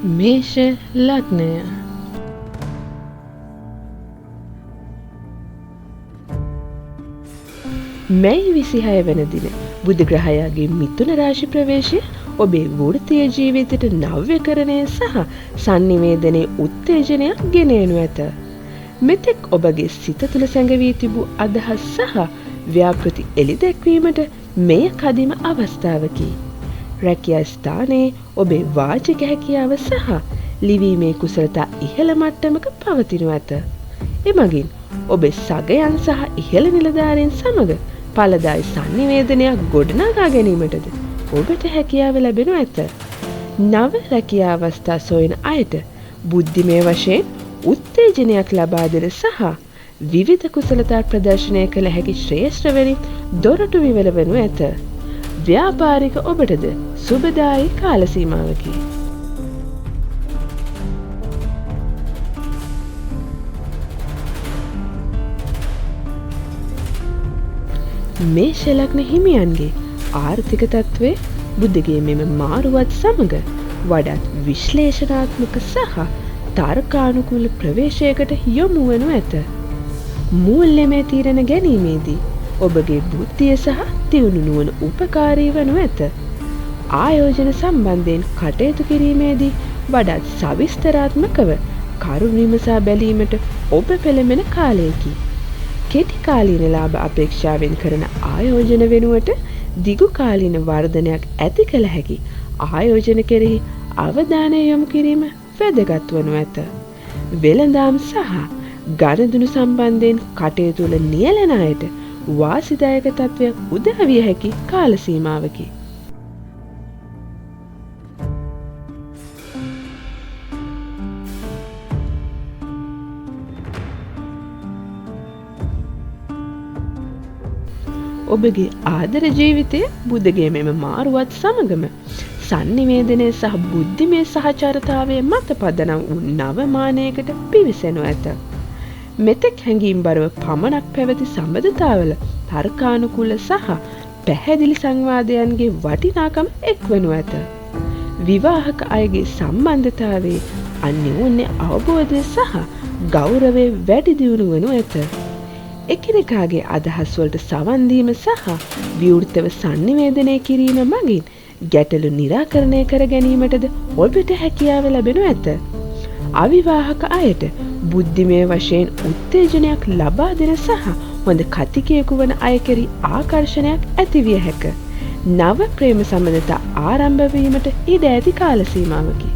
මේෂ ලග්නය මැයි 26 වන දින බුධ ග්‍රහයාගේ මිථුන රාශි ප්‍රවේශය ඔබේ වෘත්තීය ජීවිතයට නව්‍යකරණය සහ sannivedanaye උත්තේජනයක් ගෙන එනු ඇත. මෙතෙක් ඔබගේ සිත තුළ සැඟවී තිබූ අදහස් සහ ව්‍යාපෘති එළිදැක්වීමට මෙය කදිම අවස්ථාවකි. රැකියා ස්ථානයේ ඔබේ වාචික හැකියාව සහ ලිවීමේ කුසලතා ඉහළ මට්ටමක පවතිනු ඇත. එමගින් ඔබේ සගයන් සහ ඉහළ නිලධාරීන් සමග ඵලදායී sannivedanayak ගොඩනගා ගැනීමටද ඔබට හැකියාව ලැබෙනු ඇත. නව රැකියා අවස්ථා සොයන අයට බුද්ධිමය වශයෙන් උත්තේජනයක් ලබා දෙන සහ විවිධ කුසලතා ප්‍රදර්ශනය කළ හැකි ශ්‍රේෂ්ඨ වලින් දොරටු විවර වනු ඇත. ව්‍යාපාරික ඔබටද සුබදායී කාල සීමාවකි. මේෂ ලග්න හිමියන්ගේ ආර්ථික තත්ත්වය බුද්ධගේ මෙම මාරුවත් සමග වඩාත් විශ්ලේෂණාත්මක සහ තර්කානුකූල ප්‍රවේශයකට යොමු වනු ඇත. මූල්‍යමය තීරණ ගැනීමේදී ඔබගේ බුද්ධිය සහ තියුණු නුවණ උපකාරී වනු ඇත. ආයෝජන සම්බන්ධයෙන් කටයුතු කිරීමේදී වඩාත් සවිස්තරාත්මකව කරුණු විමසා බැලීමට ඔබ පෙළඹෙන කාලයකි. කෙටි කාලීන ලාභ අපේක්ෂාවෙන් කරන ආයෝජන වෙනුවට දිගු කාලීන වර්ධනයක් ඇති කළ හැකි ආයෝජන කෙරෙහි අවධානය යොමු කිරීම වැදගත් වනු ඇත. වෙළඳාම් සහ ගනුදෙනු සම්බන්ධයෙන් කටයුතු වල නියැලෙන අයට වාසිදායක තත්ත්වයක් උදා විය හැකි කාල සීමාවකි. ඔබගේ ආදර ජීවිතය බුද්ධගේ මෙම මාරුවත් සමගම sannivedanaye සහ බුද්ධිමය සහචාරතාවයේ මත පදනම් වූ නවමානයකට පිවිසෙනු ඇත. මෙතෙක් හැඟීම්බරව පමණක් පැවති සම්බන්ධතාවල තර්කානුකූල සහ පැහැදිලි සංවාදයන්ගේ වටිනාකම එක්වනු ඇත. විවාහක අයගේ සම්බන්ධතාවයේ අන්‍යෝන්‍ය අවබෝධය සහ ගෞරවය වැඩි දියුණු වනු ඇත. එකිනෙකාගේ අදහස් වලට සවන් දීම සහ විවෘතව sannivedanaya කිරීම මගින් ගැටලු निराකරණය කර ගැනීමටද ඔබට හැකියාව ලැබෙනු ඇත. අවිවාහක අයට බුද්ධිමය වශයෙන් උත්තේජනයක් ලබා දෙන සහ හොඳ කතිකයෙකු වන අය කෙරෙහි ආකර්ෂණයක් ඇතිවිය හැක. නව ප්‍රේම සම්බන්ධතා ආරම්භ වීමට ඉඩ ඇති කාල සීමාවකි.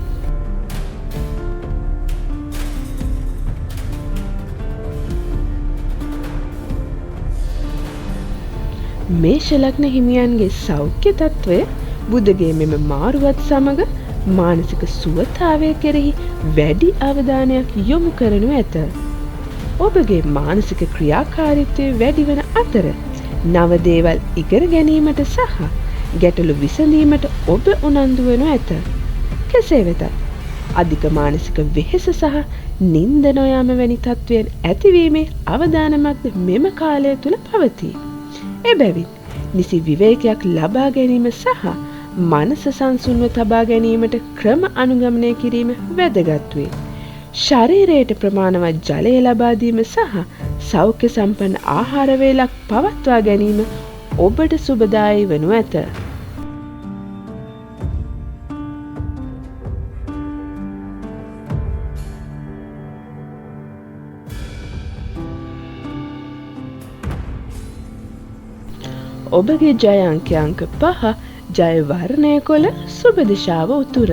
මේෂ ලග්න හිමියන්ගේ සෞඛ්‍ය තත්ත්වය බුධගේ මෙම මාරුවත් සමග මානසික සුවතාවය කෙරෙහි වැඩි අවධානයක් යොමු කරනු ඇත. ඔබගේ මානසික ක්‍රියාකාරීත්වය වැඩි වන අතර නව දේවල් ඉගෙන ගැනීමට සහ ගැටලු විසඳීමට ඔබ උනන්දු වනු ඇත. කෙසේ වෙතත් අධික මානසික වෙහෙස සහ නිින්ද නොයාම වැනි තත්ත්වයන් ඇතිවීමේ අවදානමක්ද මෙම කාලය තුළ පවතී. එබැවින් නිසි විවේකයක් ලබා ගැනීම සහ මනස සංසුන්ව තබා ගැනීමට ක්‍රම අනුගමනය කිරීම වැදගත් වේ. ශරීරයට ප්‍රමාණවත් ජලය ලබා දීම සහ සෞඛ්‍ය සම්පන්න ආහාර වේලක් පවත්වා ගැනීම ඔබට සුබදායී වනු ඇත. ඔබගේ ජය අංක 5 ජය වර්ණය කොළ සුබ දිශාව උතුර.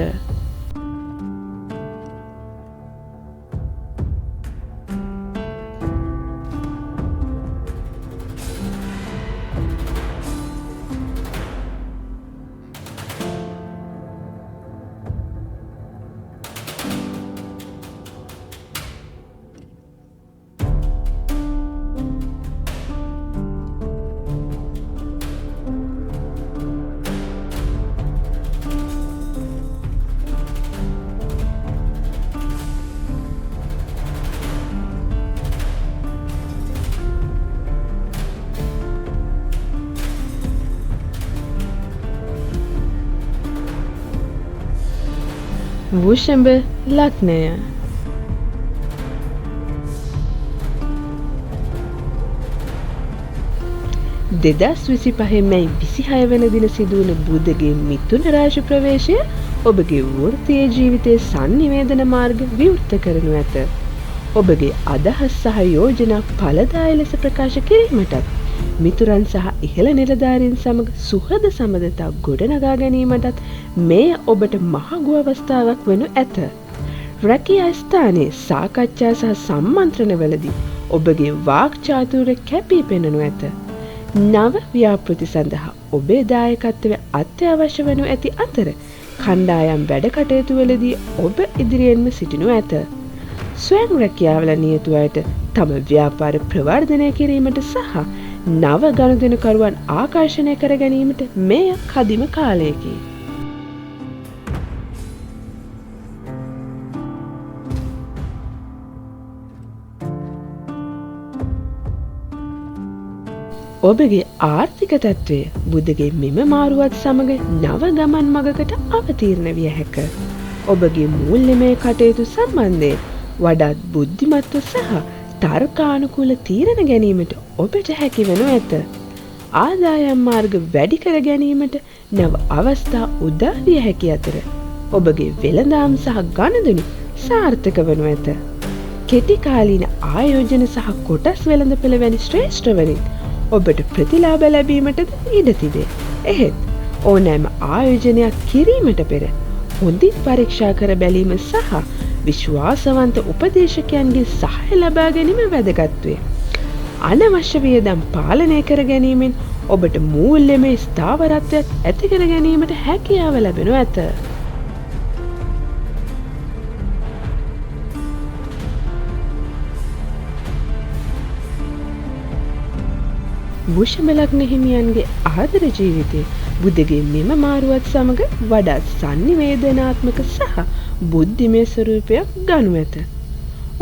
වෘෂභ ලග්නය. 2025 මැයි 26 වන දින සිදුවන බුධගේ මිථුන රාශි ප්‍රවේශය ඔබගේ වෘත්තීය ජීවිතයේ sannivedana මාර්ග විවෘත කරනු ඇත. ඔබගේ අදහස් සහ යෝජනා ඵලදායී ලෙස ප්‍රකාශ කිරීමටත් මිතුරන් සහ ඉහළ නිලධාරීන් සමග සුහද සම්බන්ධතා ගොඩනගා ගැනීමටත් මෙය ඔබට මහඟු අවස්ථාවක් වනු ඇත. රැකියා ස්ථානයේ සාකච්ඡා සහ සම්මන්ත්‍රණවලදී ඔබගේ වාක් චාතුර්ය කැපී පෙනෙනු ඇත. නව ව්‍යාපෘති සඳහා ඔබේ දායකත්වය අත්‍යවශ්‍ය වනු ඇති අතර කණ්ඩායම් වැඩ කටයුතු වලදී ඔබ ඉදිරියෙන්ම සිටිනු ඇත. ස්වයං රැකියාවල නියුතු අයට තම ව්‍යාපාර ප්‍රවර්ධනය කිරීමට සහ නව ගනුදෙනුකරුවන් ආකර්ෂණය කර ගැනීමට මෙය කදිම කාලයකි. ඔබගේ ආර්ථික තත්ත්වය බුධගේ මෙම මාරුවත් සමග නව ගමන් මගකට අවතීර්ණ විය හැක. ඔබගේ මූල්‍යමය කටයුතු සම්බන්ධයෙන් වඩාත් බුද්ධිමත්ව සහ තර්කානුකූල තීරණ ගැනීමට ඔබට හැකි වනු ඇත. ආදායම් මාර්ග වැඩි කර ගැනීමට නව අවස්ථා උදා විය හැකි අතර ඔබගේ වෙළඳාම් සහ ගනුදෙනු සාර්ථක වනු ඇත. කෙටි කාලීන ආයෝජන සහ කොටස් වෙළඳපොළ වැනි ශ්‍රේෂ්ඨ වලින් ඔබට ප්‍රතිලාභ ලැබීමටද ඉඩ තිබේ. එහෙත් ඕනෑම ආයෝජනයක් කිරීමට පෙර හොඳින් පරීක්ෂා කර බැලීම සහ විශ්වාසවන්ත උපදේශකයන්ගේ සහාය ලබා ගැනීම වැදගත් වේ. අනවශ්‍ය වියදම් පාලනය කර ගැනීමෙන් ඔබට මූල්‍යමය ස්ථාවරත්වයක් ඇති කර ගැනීමට හැකියාව ලැබෙනු ඇත. වෘෂභ ලග්න හිමියන්ගේ ආදර ජීවිතයේ බුධගේ මෙම මාරුවත් සමග වඩාත් sannivedanaත්මක සහ බුද්ධිමය ස්වරූපයක් ගනු ඇත.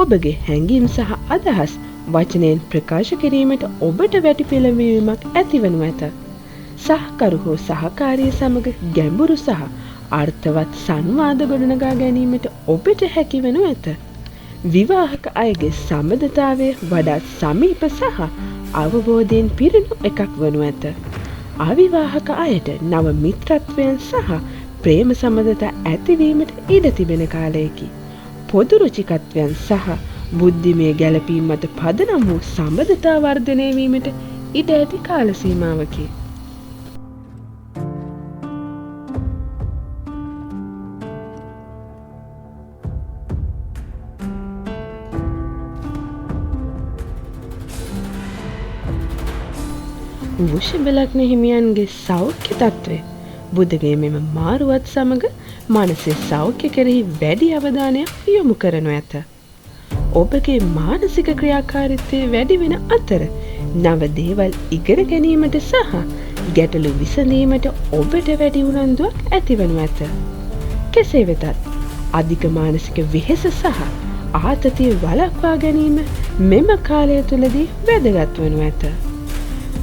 ඔබගේ හැඟීම් සහ අදහස් වචනයෙන් ප්‍රකාශ කිරීමට ඔබට වැටි පෙළඹවීමක් ඇතිවනු ඇත. සහකරු හෝ සහකාරිය සමග ගැඹුරු සහ අර්ථවත් සංවාද ගොඩනගා ගැනීමට ඔබට හැකිවනු ඇත. විවාහක අයගේ සම්බන්ධතාවය වඩාත් සමීප සහ අවබෝධයෙන් පිරුණු එකක් වනු ඇත. අවිවාහක අයට නව මිත්‍රත්වයන් සහ ප්‍රේම සම්බන්ධතා ඇතිවීමට ඉඩ තිබෙන කාලයකි. පොදු රුචිකත්වයන් සහ බුද්ධිමය ගැළපීම් මත පදනම් වූ සම්බන්ධතා වර්ධනය වීමට ඉඩ ඇති කාල සීමාවකි. වෘෂභ ලග්න හිමියන්ගේ සෞඛ්‍ය තත්ත්වය බුධගේ මෙම මාරුවත් සමග මානසික සෞඛ්‍ය කෙරෙහි වැඩි අවධානයක් යොමු කරනු ඇත. ඔබගේ මානසික ක්‍රියාකාරීත්වය වැඩි වෙන අතර නව දේවල් ඉගෙන ගැනීමට සහ ගැටලු විසඳීමට ඔබට වැඩි උනන්දුවක් ඇතිවනු ඇත. කෙසේ වෙතත් අධික මානසික වෙහෙස සහ ආතතිය වළක්වා ගැනීම මෙම කාලය තුළදී වැදගත් වනු ඇත.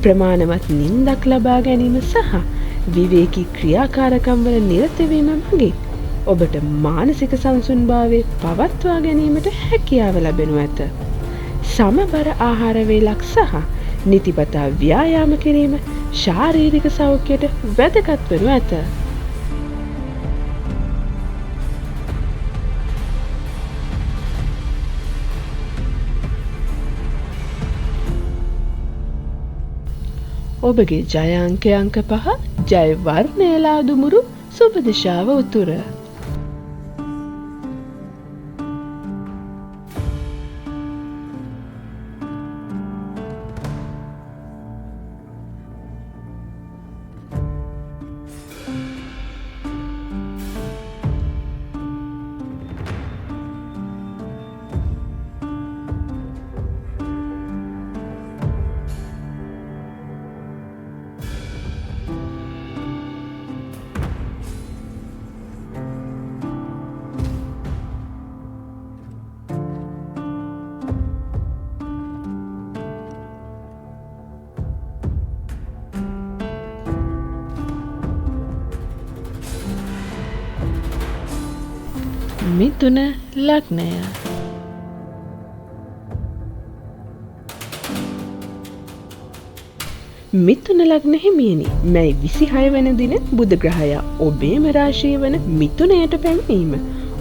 ප්‍රමාණවත් නින්දක් ලබා ගැනීම සහ විවේකී ක්‍රියාකාරකම් වල නිරත වීම මගින් ඔබට මානසික සංසුන්භාවය පවත්වා ගැනීමට හැකියාව ලැබෙනු ඇත. සමබර ආහාර වේලක් සහ නිතිපතා ව්‍යායාම කිරීම ශාරීරික සෞඛ්‍යයට වැදගත් වනු ඇත. ඔබගේ ජය අංකය අංක 5 ජය වර්ණය ලාදුමුරු සුබ දිශාව උතුර. මිථුන ලග්නය. මිථුන ලග්න හිමියනි, මැයි 26 වන දින බුධ ග්‍රහයා ඔබේම රාශිය වන මිථුනයට පැමිණීම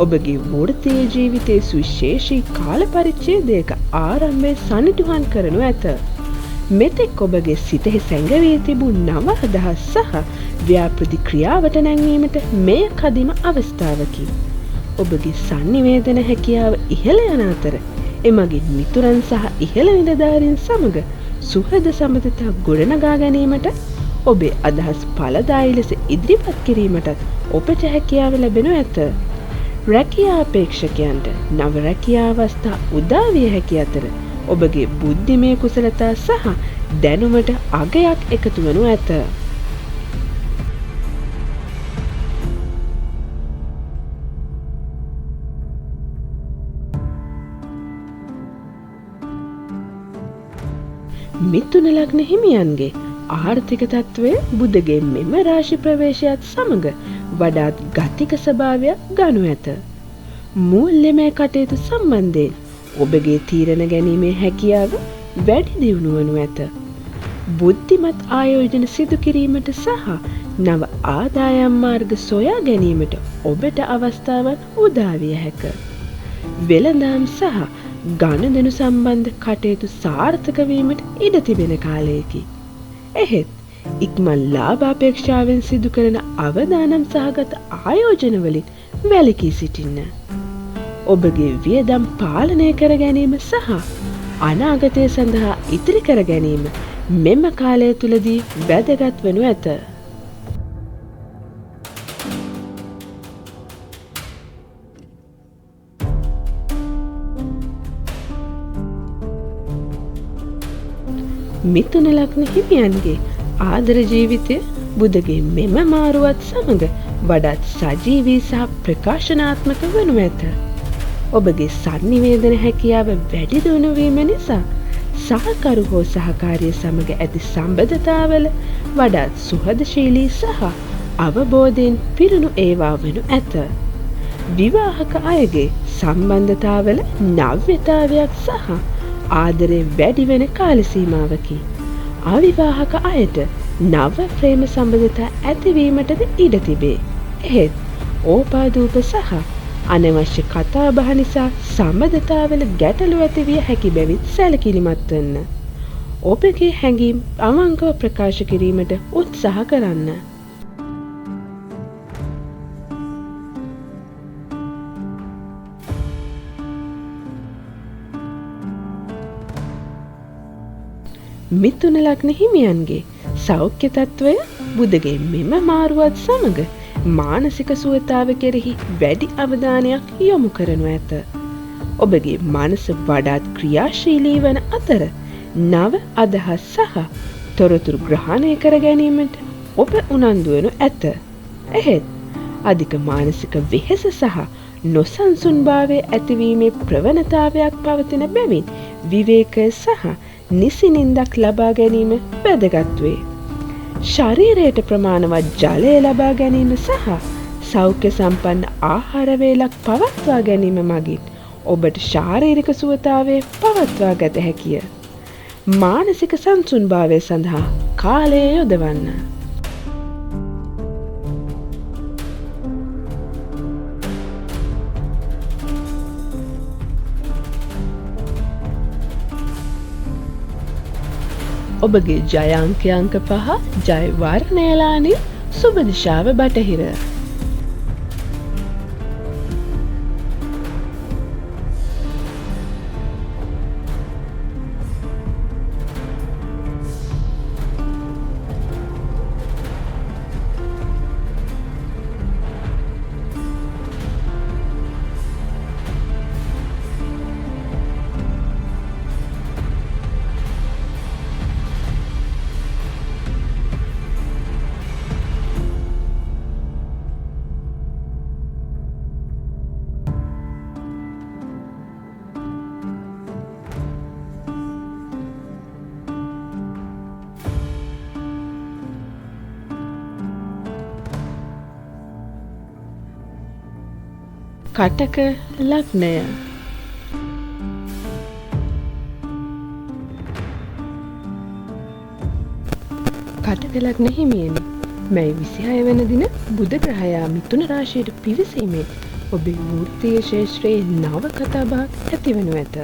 ඔබගේ වෘත්තීය ජීවිතයේ සුවිශේෂී කාල පරිච්ඡේදයක ආරම්භය සනිටුහන් කරනු ඇත. මෙතෙක් ඔබගේ සිතෙහි සැඟවී තිබූ නව අදහස් සහ ව්‍යාපෘති ක්‍රියාවට නැංවීමට මෙය කදිම අවස්ථාවකි. ඔබගේ sannivedana හැකියාව ඉහළ යන අතර එමගින් මිතුරන් සහ ඉහළ නිලධාරීන් සමග සුහද සම්බන්ධතා ගොඩනගා ගැනීමට ඔබේ අදහස් ඵලදායී ලෙස ඉදිරිපත් කිරීමටත් ඔබට හැකියාව ලැබෙනු ඇත. රැකියා අපේක්ෂකයන්ට නව රැකියා අවස්ථා උදා විය හැකි අතර ඔබගේ බුද්ධිමය කුසලතා සහ දැනුමට අගයක් එකතු වනු ඇත. මිථුන ලග්න හිමියන්ගේ ආර්ථික තත්ත්වය බුධගේ මෙම රාශි ප්‍රවේශයත් සමග වඩාත් ගතික ස්වභාවයක් ගනු ඇත. මූල්‍යමය කටයුතු සම්බන්ධයෙන් ඔබගේ තීරණ ගැනීමේ හැකියාව වැඩි දියුණු වනු ඇත. බුද්ධිමත් ආයෝජන සිදු කිරීමට සහ නව ආදායම් මාර්ග සොයා ගැනීමට ඔබට අවස්ථාවක් උදා විය හැක. වෙළඳාම් සහ ගණදෙනු සම්බන්ධ කටයුතු සාර්ථක වීමට ඉඩ තිබෙන කාලයකි. එහෙත් ඉක්මන් ලාභ අපේක්ෂාවෙන් සිදු කරන අවදානම් සහගත ආයෝජනවලින් වැළකී සිටින්න. ඔබගේ වියදම් පාලනය කර ගැනීම සහ අනාගතය සඳහා ඉතිරි කර ගැනීම මෙම කාලය තුලදී වැදගත් වනු ඇත. මිථුන ලග්න හිමියන්ගේ ආදර ජීවිතය බුධගේ මෙම මාරුවත් සමග වඩාත් සජීවී සහ ප්‍රකාශනාත්මක වනු ඇත. ඔබගේ sannivedana හැකියාව වැඩි දියුණු වීම නිසා සහකරු හෝ සහකාරිය සමග ඇති සම්බන්ධතාවල වඩාත් සුහදශීලී සහ අවබෝධයෙන් පිරුණු ඒවා වනු ඇත. විවාහක අයගේ සම්බන්ධතාවල නව්‍යතාවයක් සහ ආදරය වැඩි වෙන කාල සීමාවකි. අවිවාහක අයට නව ප්‍රේම සම්බන්ධතා ඇතිවීමටද ඉඩ තිබේ. එහෙත් ඕපාදූප සහ අනවශ්‍ය කතා බහ නිසා සම්බන්ධතාවල ගැටලු ඇතිවිය හැකි බැවින් සැලකිලිමත් වන්න. ඔබගේ හැඟීම් අවංකව ප්‍රකාශ කිරීමට උත්සාහ කරන්න. මිථුන ලග්න හිමියන්ගේ සෞඛ්‍ය තත්ත්වය බුධගේ මෙම මාරුවත් සමග මානසික සුවතාව කෙරෙහි වැඩි අවධානයක් යොමු කරනු ඇත. ඔබගේ මනස වඩාත් ක්‍රියාශීලී වන අතර නව අදහස් සහ තොරතුරු ග්‍රහණය කර ගැනීමට ඔබ උනන්දු වනු ඇත. එහෙත් අධික මානසික වෙහෙස සහ නොසන්සුන්භාවය ඇතිවීමේ ප්‍රවණතාවයක් පවතින බැවින් විවේකය සහ නිසිනින්දක් ලබා ගැනීම වැදගත් වේ. ශරීරයට ප්‍රමාණවත් ජලය ලබා ගැනීම සහ සෞඛ්‍ය සම්පන්න ආහාර වේලක් පවත්වා ගැනීම මගින් ඔබට ශාරීරික සුවතාවය පවත්වා ගත හැකිය. මානසික සංසුන්භාවය සඳහා කාලය යොදවන්න. ඔබගේ ජය අංකය අංක 5 ජය වර්ණයලානේ සුබ දිශාව බටහිර. කටක ලග්නය. කටක ලග්න හිමියනි, මැයි 26 වන දින බුධ ග්‍රහයා මිථුන රාශියට පිවිසීමෙන් ඔබේ වෘත්තීය ශේෂ්ත්‍රයේ නව කතාබහක් ඇතිවනු ඇත.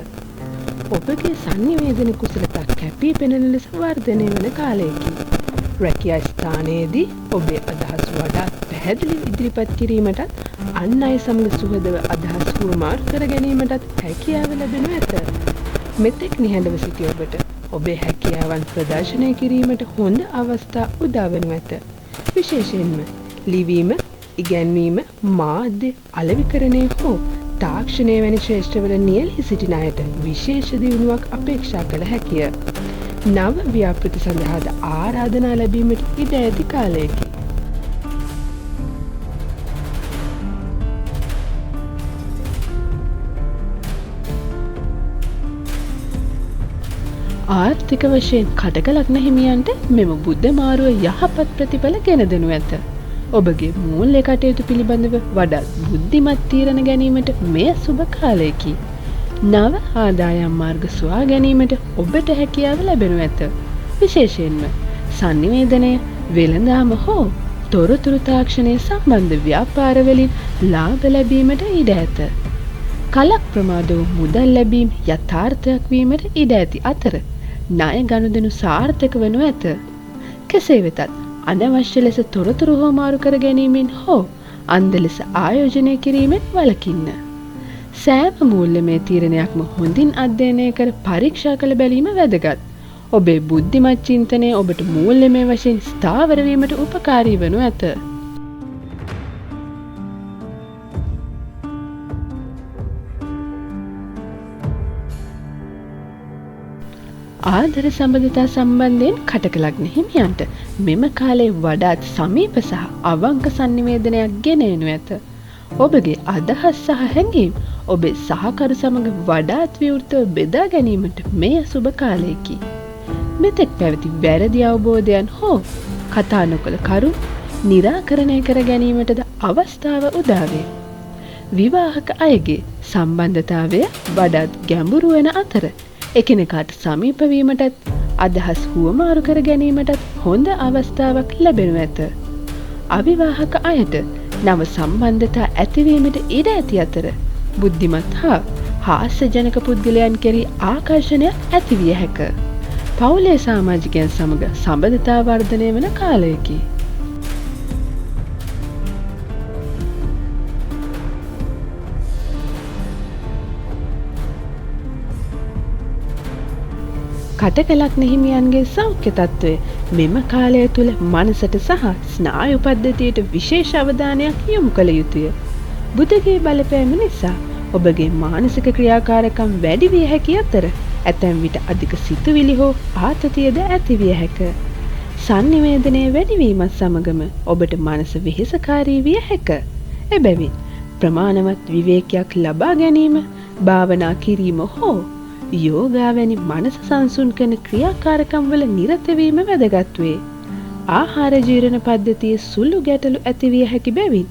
ඔබගේ සංනිවේදන කුසලතා කැපී පෙනෙන ලෙස වර්ධනය වන කාලයකි. රැකියා ස්ථානයේදී ඔබේ අදහස් වඩාත් පැහැදිලිව ඉදිරිපත් කිරීමටත් අන් අය සමග සුහදව අදහස් හුවමාරු කර ගැනීමටත් හැකියාව ලැබෙනු ඇත. මෙතෙක් නිහඬව සිටි ඔබට ඔබේ හැකියාවන් ප්‍රදර්ශනය කිරීමට හොඳ අවස්ථා උදා වනු ඇත. විශේෂයෙන්ම ලිවීම, ඉගැන්වීම, මාධ්‍ය අලෙවිකරණය හෝ තාක්ෂණය වැනි ශ්‍රේෂ්ඨවල නියැලී සිටින අයට විශේෂ දියුණුවක් අපේක්ෂා කළ හැකිය. නව ව්‍යාපෘති සඳහාද ආරාධනා ලැබීමට ඉඩ ඇති කාලයකි. ආර්ථික වශයෙන් කටක ලග්න හිමියන්ට මෙම බුද්ධ මාරුව යහපත් ප්‍රතිඵල ගෙන දෙනු ඇත. ඔබගේ මූල්‍ය කටයුතු පිළිබඳව වඩාත් බුද්ධිමත් තීරණ ගැනීමට මෙය සුබ කාලයකි. නව ආදායම් මාර්ග සොයා ගැනීමට ඔබට හැකියාව ලැබෙනු ඇත. විශේෂයෙන්ම සංනිවේදනය, වෙළඳාම හෝ තොරතුරු තාක්ෂණය සම්බන්ධ ව්‍යාපාරවලින් ලාභ ලැබීමට ඉඩ ඇත. කලක් ප්‍රමාද වූ මුදල් ලැබීම් යථාර්ථයක් වීමට ඉඩ ඇති අතර ණය ගනුදෙනු සාර්ථක වනු ඇත. කෙසේ වෙතත් අනවශ්‍ය ලෙස තොරතුරු හොමාරු කර ගැනීමෙන් හෝ අන්ධ ලෙස ආයෝජනය කිරීමෙන් වළකින්න. සෑම මූල්‍යමය තීරණයක්ම හොඳින් අධ්‍යයනය කර පරීක්ෂා කළ බැලීම වැදගත්. ඔබේ බුද්ධිමත් චින්තනය ඔබට මූල්‍යමය වශයෙන් ස්ථාවර වීමට උපකාරී වනු ඇත. ආදර සම්බන්ධතා සම්බන්ධයෙන් කටක ලග්න හිමියන්ට මෙම කාලයේ වඩාත් සමීප සහ අවංක සංනිවේදනයක් ගෙන එනු ඇත. ඔබගේ අදහස් සහ හැඟීම් ඔබේ සහකරු සමග වඩාත් විවෘතව බෙදා ගැනීමට මෙය සුබ කාලයකි. මෙතෙක් පැවති වැරදි අවබෝධයන් හෝ කතා නොකළ කරුණු निराකරණය කර ගැනීමටද අවස්ථාව උදා වේ. විවාහක අයගේ සම්බන්ධතාවය වඩාත් ගැඹුරු වන අතර එකිනෙකාට සමීප වීමටත් අදහස් හුවමාරු කර ගැනීමටත් හොඳ අවස්ථාවක් ලැබෙනු ඇත. අවිවාහක අයට නව සම්බන්ධතා ඇතිවීමට ඉඩ ඇති අතර බුද්ධිමත් හා හාස්‍යජනක පුද්ගලයන් කෙරෙහි ආකර්ෂණයක් ඇතිවිය හැක. පවුලේ සමාජිකයන් සමග සම්බන්ධතා වර්ධනය වන කාලයකි. කටක ලග්න හිමියන්ගේ සෞඛ්‍ය තත්ත්වය මෙම කාලය තුළ මනසට සහ ස්නායු පද්ධතියට විශේෂ අවධානයක් යොමු කළ යුතුය. බුධගේ බලපෑම නිසා ඔබගේ මානසික ක්‍රියාකාරකම් වැඩි විය හැකි අතර ඇතැම් විට අධික සිතුවිලි හෝ ආතතියද ඇතිවිය හැක. සංනිවේදනය වැඩිවීමත් සමගම ඔබට මනස වෙහෙසකාරී විය හැක. එබැවින් ප්‍රමාණවත් විවේකයක් ලබා ගැනීම, භාවනා කිරීම හෝ යෝගා වැනි මනස සංසුන් කරන ක්‍රියාකාරකම් වල නිරත වීම වැදගත් වේ. ආහාර ජීර්ණ පද්ධතියේ සුළු ගැටලු ඇතිවිය හැකි බැවින්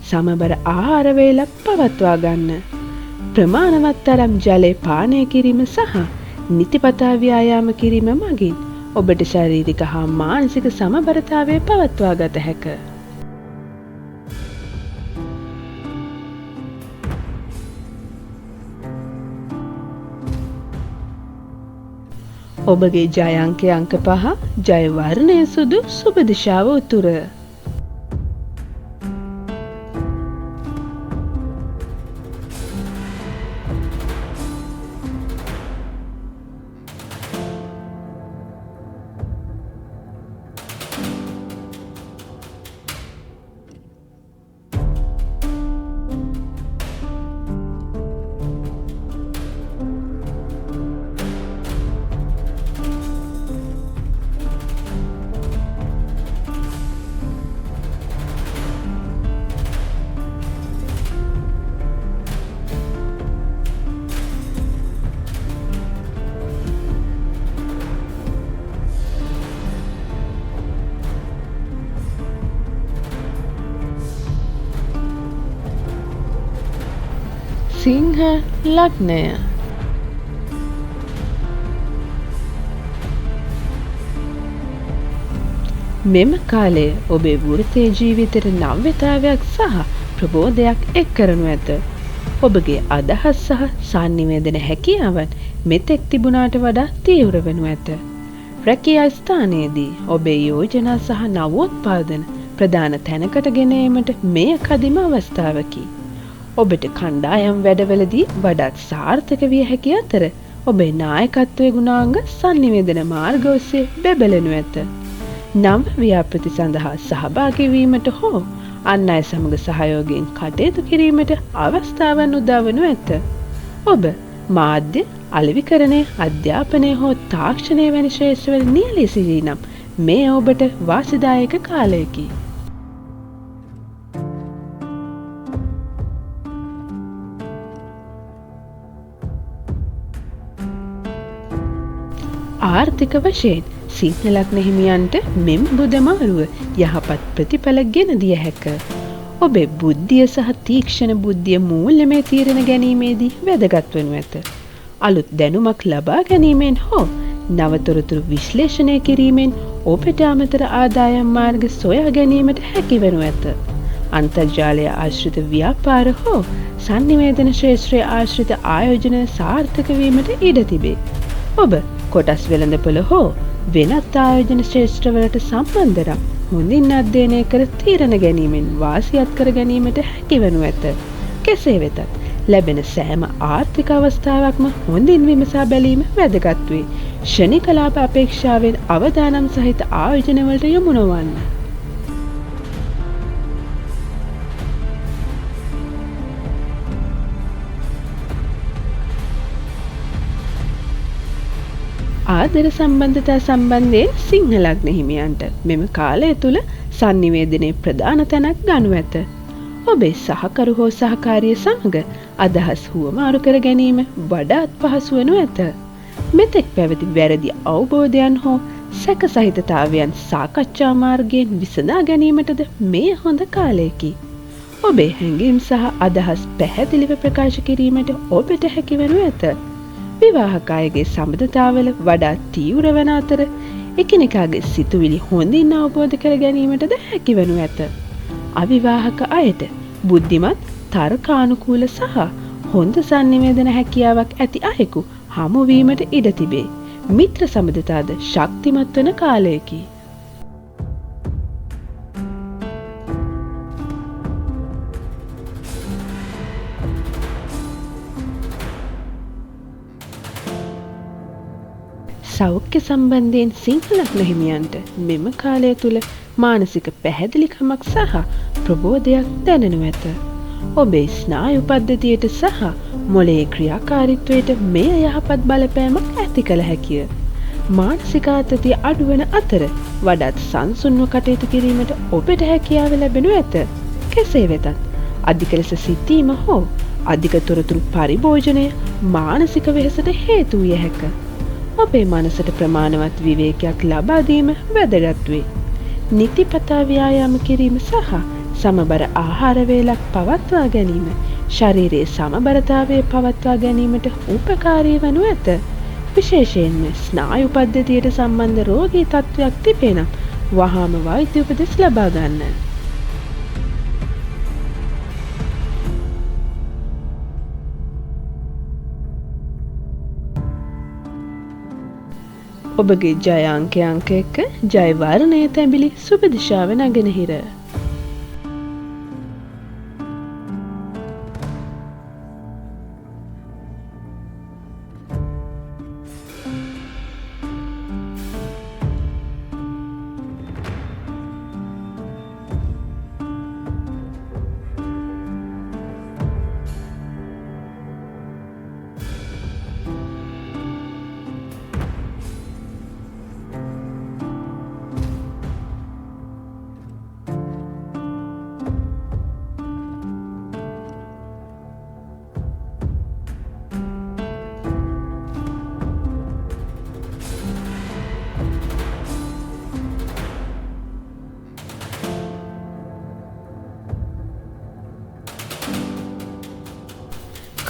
සමබර ආහාර වේලක් පවත්වා ගන්න. ප්‍රමාණවත් තරම් ජලය පානය කිරීම සහ නිතිපතා ව්‍යායාම කිරීම මගින් ඔබට ශාරීරික හා මානසික සමබරතාවය පවත්වා ගත හැකිය. ඔබගේ ජය අංකය අංක 5, ජය වර්ණය සුදු, සුබ දිශාව උතුර. සිංහ ලග්නය. මෙම කාලය ඔබේ වෘත්තීය ජීවිතයට නව්‍යතාවයක් සහ ප්‍රබෝධයක් එක් කරනු ඇත. ඔබගේ අදහස් සහ සංනිවේදන හැකියාවන් මෙතෙක් තිබුණාට වඩා තීව්‍ර වනු ඇත. රැකියා ස්ථානයේදී ඔබේ යෝජනා සහ නවෝත්පාදන ප්‍රධාන තැනකට ගෙන ඒමට මෙය කදිම අවස්ථාවකි. ඔබට කණ්ඩායම් වැඩවලදී වඩාත් සාර්ථක විය හැකි අතර ඔබේ නායකත්වයේ ගුණාංග සංනිවේදන මාර්ග ඔස්සේ බැබලෙනු ඇත. නව ව්‍යාපෘති සඳහා සහභාගී වීමට හෝ අන් අය සමග සහයෝගයෙන් කටයුතු කිරීමට අවස්ථාවන් උදා වනු ඇත. ඔබ මාධ්‍ය, අලෙවිකරණය, අධ්‍යාපනය හෝ තාක්ෂණය වැනි ක්ෂේත්‍රවල නියැලී සිටී නම් මේ ඔබට වාසිදායක කාලයකි. ආර්ථික වශයෙන් සිංහ ලග්න හිමියන්ට මෙම බුධ මාරුව යහපත් ප්‍රතිඵල ගෙන දිය හැක. ඔබේ බුද්ධිය සහ තීක්ෂණ බුද්ධිය මූල්‍යමය තීරණ ගැනීමේදී වැදගත් වනු ඇත. අලුත් දැනුමක් ලබා ගැනීමෙන් හෝ නවතොරතුරු විශ්ලේෂණය කිරීමෙන් ඔබට අමතර ආදායම් මාර්ග සොයා ගැනීමට හැකි වනු ඇත. අන්තර්ජාලය ආශ්‍රිත ව්‍යාපාර හෝ සංනිවේදන ක්ෂේත්‍රයේ ආශ්‍රිත ආයෝජන සාර්ථක වීමට ඉඩ තිබේ. ඔබ කොටස් වෙළඳපොළ හෝ වෙනත් ආයෝජන ක්ෂේත්‍රවලට සම්බන්ධ නම් හොඳින් අධ්‍යයනය කර තීරණ ගැනීමෙන් වාසියත් කර ගැනීමට හැකි වනු ඇත. කෙසේ වෙතත් ලැබෙන සෑම ආර්ථික අවස්ථාවක්ම හොඳින් විමසා බැලීම වැදගත් වේ. ක්ෂණික ලාභ අපේක්ෂාවෙන් අවදානම් සහිත ආයෝජනවලට යොමු නොවන්න. ආදර සම්බන්ධතා සම්බන්ධයෙන් සිංහ ලග්න හිමියන්ට මෙම කාලය තුල සංනිවේදනයේ ප්‍රධාන තැනක් ගනු ඇත. ඔබේ සහකරු හෝ සහකාරිය සමග අදහස් හුවමාරු කර ගැනීම වඩාත් පහසු වනු ඇත. මෙතෙක් පැවති වැරදි අවබෝධයන් හෝ සැක සහිතතාවයන් සාකච්ඡා මාර්ගයෙන් විසඳා ගැනීමටද මේ හොඳ කාලයකි. ඔබේ හැඟීම් සහ අදහස් පැහැදිලිව ප්‍රකාශ කිරීමට ඔබට හැකි වනු ඇත. විවාහක අයගේ සම්බන්ධතාවල වඩා තීව්‍ර වන අතර එකිනෙකාගේ සිතුවිලි හොඳින් අවබෝධ කර ගැනීමටද හැකි වනු ඇත. අවිවාහක අයට බුද්ධිමත්, තර්කානුකූල සහ හොඳ සංනිවේදන හැකියාවක් ඇති අයෙකු හමු වීමට ඉඩ තිබේ. මිත්‍ර සම්බන්ධතාද ශක්තිමත් වන කාලයකි. සෞඛ්‍ය සම්බන්ධයෙන් සිංහ ලග්න හිමියන්ට මෙම කාලය තුල මානසික පැහැදිලිකමක් සහ ප්‍රබෝධයක් දැනෙනු ඇත. ඔබේ ස්නායු පද්ධතියට සහ මොළයේ ක්‍රියාකාරීත්වයට මෙය යහපත් බලපෑමක් ඇති කළ හැකිය. මානසික ආතතිය අඩුවන අතර වඩාත් සංසුන්ව කටයුතු කිරීමට ඔබට හැකියාව ලැබෙනු ඇත. කෙසේ වෙතත් අධික ලෙස සිතීම හෝ අධික තොරතුරු පරිභෝජනය මානසික වෙහෙසට හේතු විය හැකිය. ඔබේ මනසට ප්‍රමාණවත් විවේකයක් ලබා දීම වැදගත් වේ. නිතිපතා ව්‍යායාම කිරීම සහ සමබර ආහාර වේලක් පවත්වා ගැනීම ශරීරයේ සමබරතාවය පවත්වා ගැනීමට උපකාරී වනු ඇත. විශේෂයෙන්ම ස්නායු පද්ධතියට සම්බන්ධ රෝගී තත්ත්වයක් තිබේ නම් වහාම වෛද්‍ය උපදෙස් ලබා ගන්න. ඔබගේ ජය අංකය අංක 1 ජය වර්ණය තැඹිලි සුබ දිශාව නැගෙනහිර.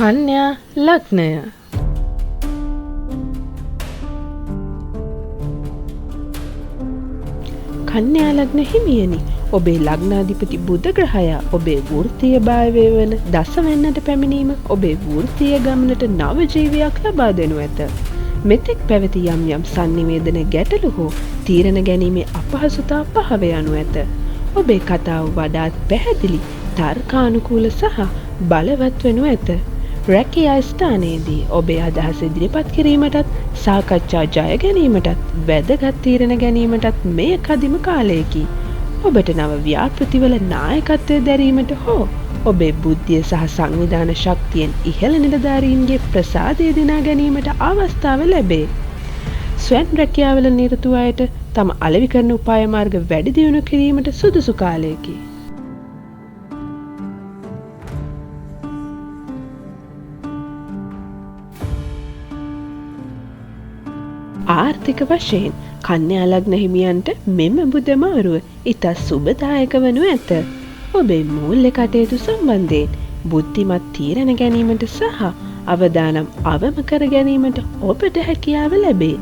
කන්‍යා ලග්නය. කන්‍යා ලග්න හිමියනි, ඔබේ ලග්නාධිපති බුධ ග්‍රහයා ඔබේ වෘත්තීය භාවය වන දසවැන්නට පැමිණීම ඔබේ වෘත්තීය ගමනට නව ජීවයක් ලබා දෙනු ඇත. මෙතෙක් පැවති යම් යම් සංනිවේදන ගැටලු හෝ තීරණ ගැනීමේ අපහසුතා පහව යනු ඇත. ඔබේ කතාව වඩාත් පැහැදිලි, තර්කානුකූල සහ බලවත් වනු ඇත. රැකියා ස්ථානයේදී ඔබේ අදහස් ඉදිරිපත් කිරීමටත් සාකච්ඡා ජය ගැනීමටත් වැදගත් තීරණ ගැනීමටත් මෙය කදිම කාලයකි. ඔබට නව ව්‍යාපෘතිවල නායකත්වය දැරීමට හෝ ඔබේ බුද්ධිය සහ සංවිධාන ශක්තියෙන් ඉහළ නිලධාරීන්ගේ ප්‍රසාදය දිනා ගැනීමට අවස්ථාව ලැබේ. ස්වයං රැකියාවල නිරත අයට තම අලෙවි කරන උපාය මාර්ග වැඩි දියුණු කිරීමට සුදුසු කාලයකි. ආර්ථික වශයෙන් කන්‍යා ලග්න හිමියන්ට මෙම බුධ මාරුව ඉතා සුබදායක වනු ඇත. ඔබේ මූල්‍ය කටයුතු සම්බන්ධයෙන් බුද්ධිමත් තීරණ ගැනීමට සහ අවදානම් අවම කර ගැනීමට ඔබට හැකියාව ලැබේ.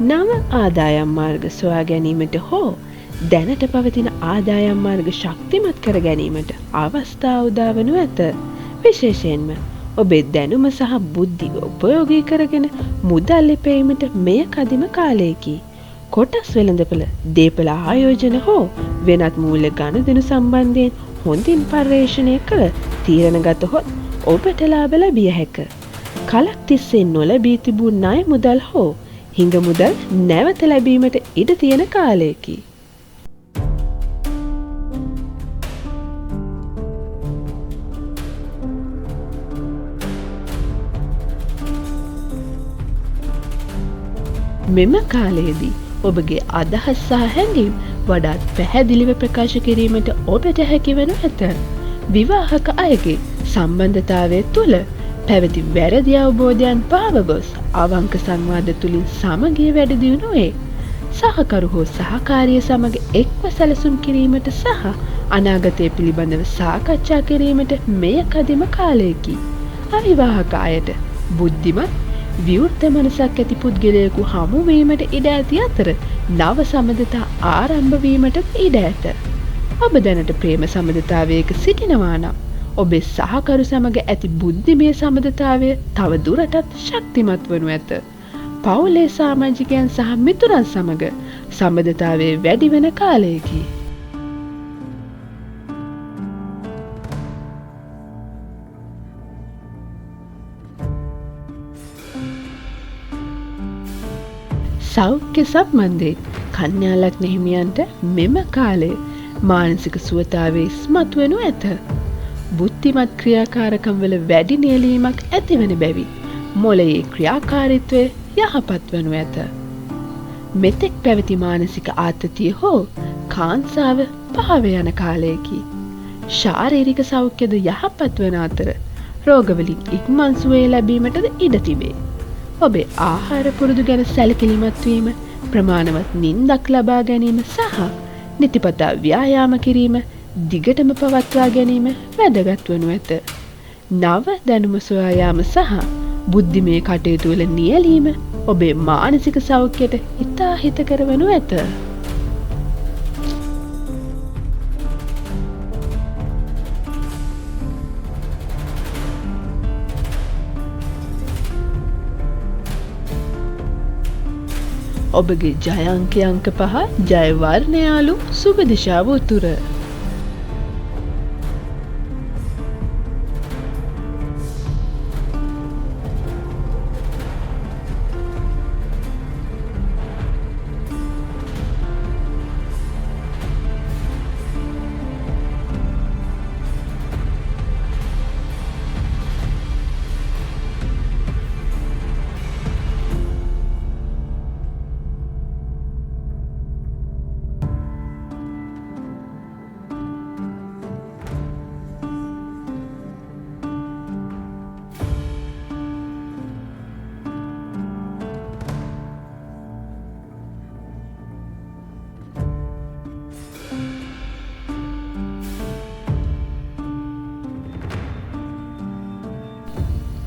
නව ආදායම් මාර්ග සොයා ගැනීමට හෝ දැනට පවතින ආදායම් මාර්ග ශක්තිමත් කර ගැනීමට අවස්ථා උදා වනු ඇත. විශේෂයෙන්ම ඔබේ දැනුම සහ බුද්ධිය උපයෝගී කරගෙන මුදල් ලැබීමට මෙය කදිම කාලයකි. කොටස් වෙළඳපොළ, දේපළ ආයෝජන හෝ වෙනත් මූල්‍ය ගනුදෙනු සම්බන්ධයෙන් හොඳින් පර්යේෂණය කළ තීරණ ගතහොත් ඔබට ලාභ ලැබිය හැක. කලක් තිස්සේ නොලැබී තිබූ ණය මුදල් හෝ හිඟ මුදල් නැවත ලැබීමට ඉඩ තියෙන කාලයකි. මෙම කාලයේදී ඔබගේ අදහස් සහ හැඟීම් වඩාත් පැහැදිලිව ප්‍රකාශ කිරීමට ඔබට හැකිවනු ඇත. විවාහක අයගේ සම්බන්ධතාවය තුළ පැවති වැරදි අවබෝධයන් පාව ගොස් අවංක සංවාද තුළින් සමගිය වැඩි දියුණු වේ. සහකරු හෝ සහකාරිය සමග එක්ව සැලසුම් කිරීමට සහ අනාගතය පිළිබඳව සාකච්ඡා කිරීමට මෙය කදිම කාලයකි. අවිවාහක අයට බුද්ධිමත් විවෘත මනසක් ඇති පුද්ගලයෙකු හමුවීමට ඉඩ ඇති අතර නව සබඳතා ආරම්භ වීමට ඉඩ ඇත. ඔබ දැනට ප්‍රේම සබඳතාවයක සිටිනවා නම් ඔබේ සහකරු සමග ඇති බුද්ධිමය සබඳතාවය තව දුරටත් ශක්තිමත් වනු ඇත. පවුලේ සමාජිකයන් සහ මිතුරන් සමග සබඳතාවය වැඩි වෙන කාලයකි. සෞඛ්‍ය සම්බන්ධයෙන් කන්‍යා ලග්න හිමියන්ට මෙම කාලය මානසික සුවතාවේ ඉස්මතු වනු ඇත. බුද්ධිමත් ක්‍රියාකාරකම් වල වැඩි නියැලීමක් ඇතිවන බැවින් මොළයේ ක්‍රියාකාරීත්වය යහපත් වනු ඇත. මෙතෙක් පැවති මානසික ආතතිය හෝ කාන්සාව පහව යන කාලයකි. ශාරීරික සෞඛ්‍යද යහපත් වන අතර රෝගවලින් ඉක්මන් සුවය ලැබීමටද ඉඩ තිබේ. ඔබේ ආහාර පුරුදු ගැන සැලකිලිමත් වීම, ප්‍රමාණවත් නිින්දක් ලබා ගැනීම සහ නිතිපතා ව්‍යායාම කිරීම දිගටම පවත්වා ගැනීම වැදගත් වනු ඇත. නව දැනුම සොයා යාම සහ බුද්ධිමය කටයුතු වල නියැලීම ඔබේ මානසික සෞඛ්‍යයට ඉතා හිතකර වනු ඇත. ඔබගේ ජය අංකය අංක 5 ජය වර්ණයාලු සුබ දිශාව උතුර.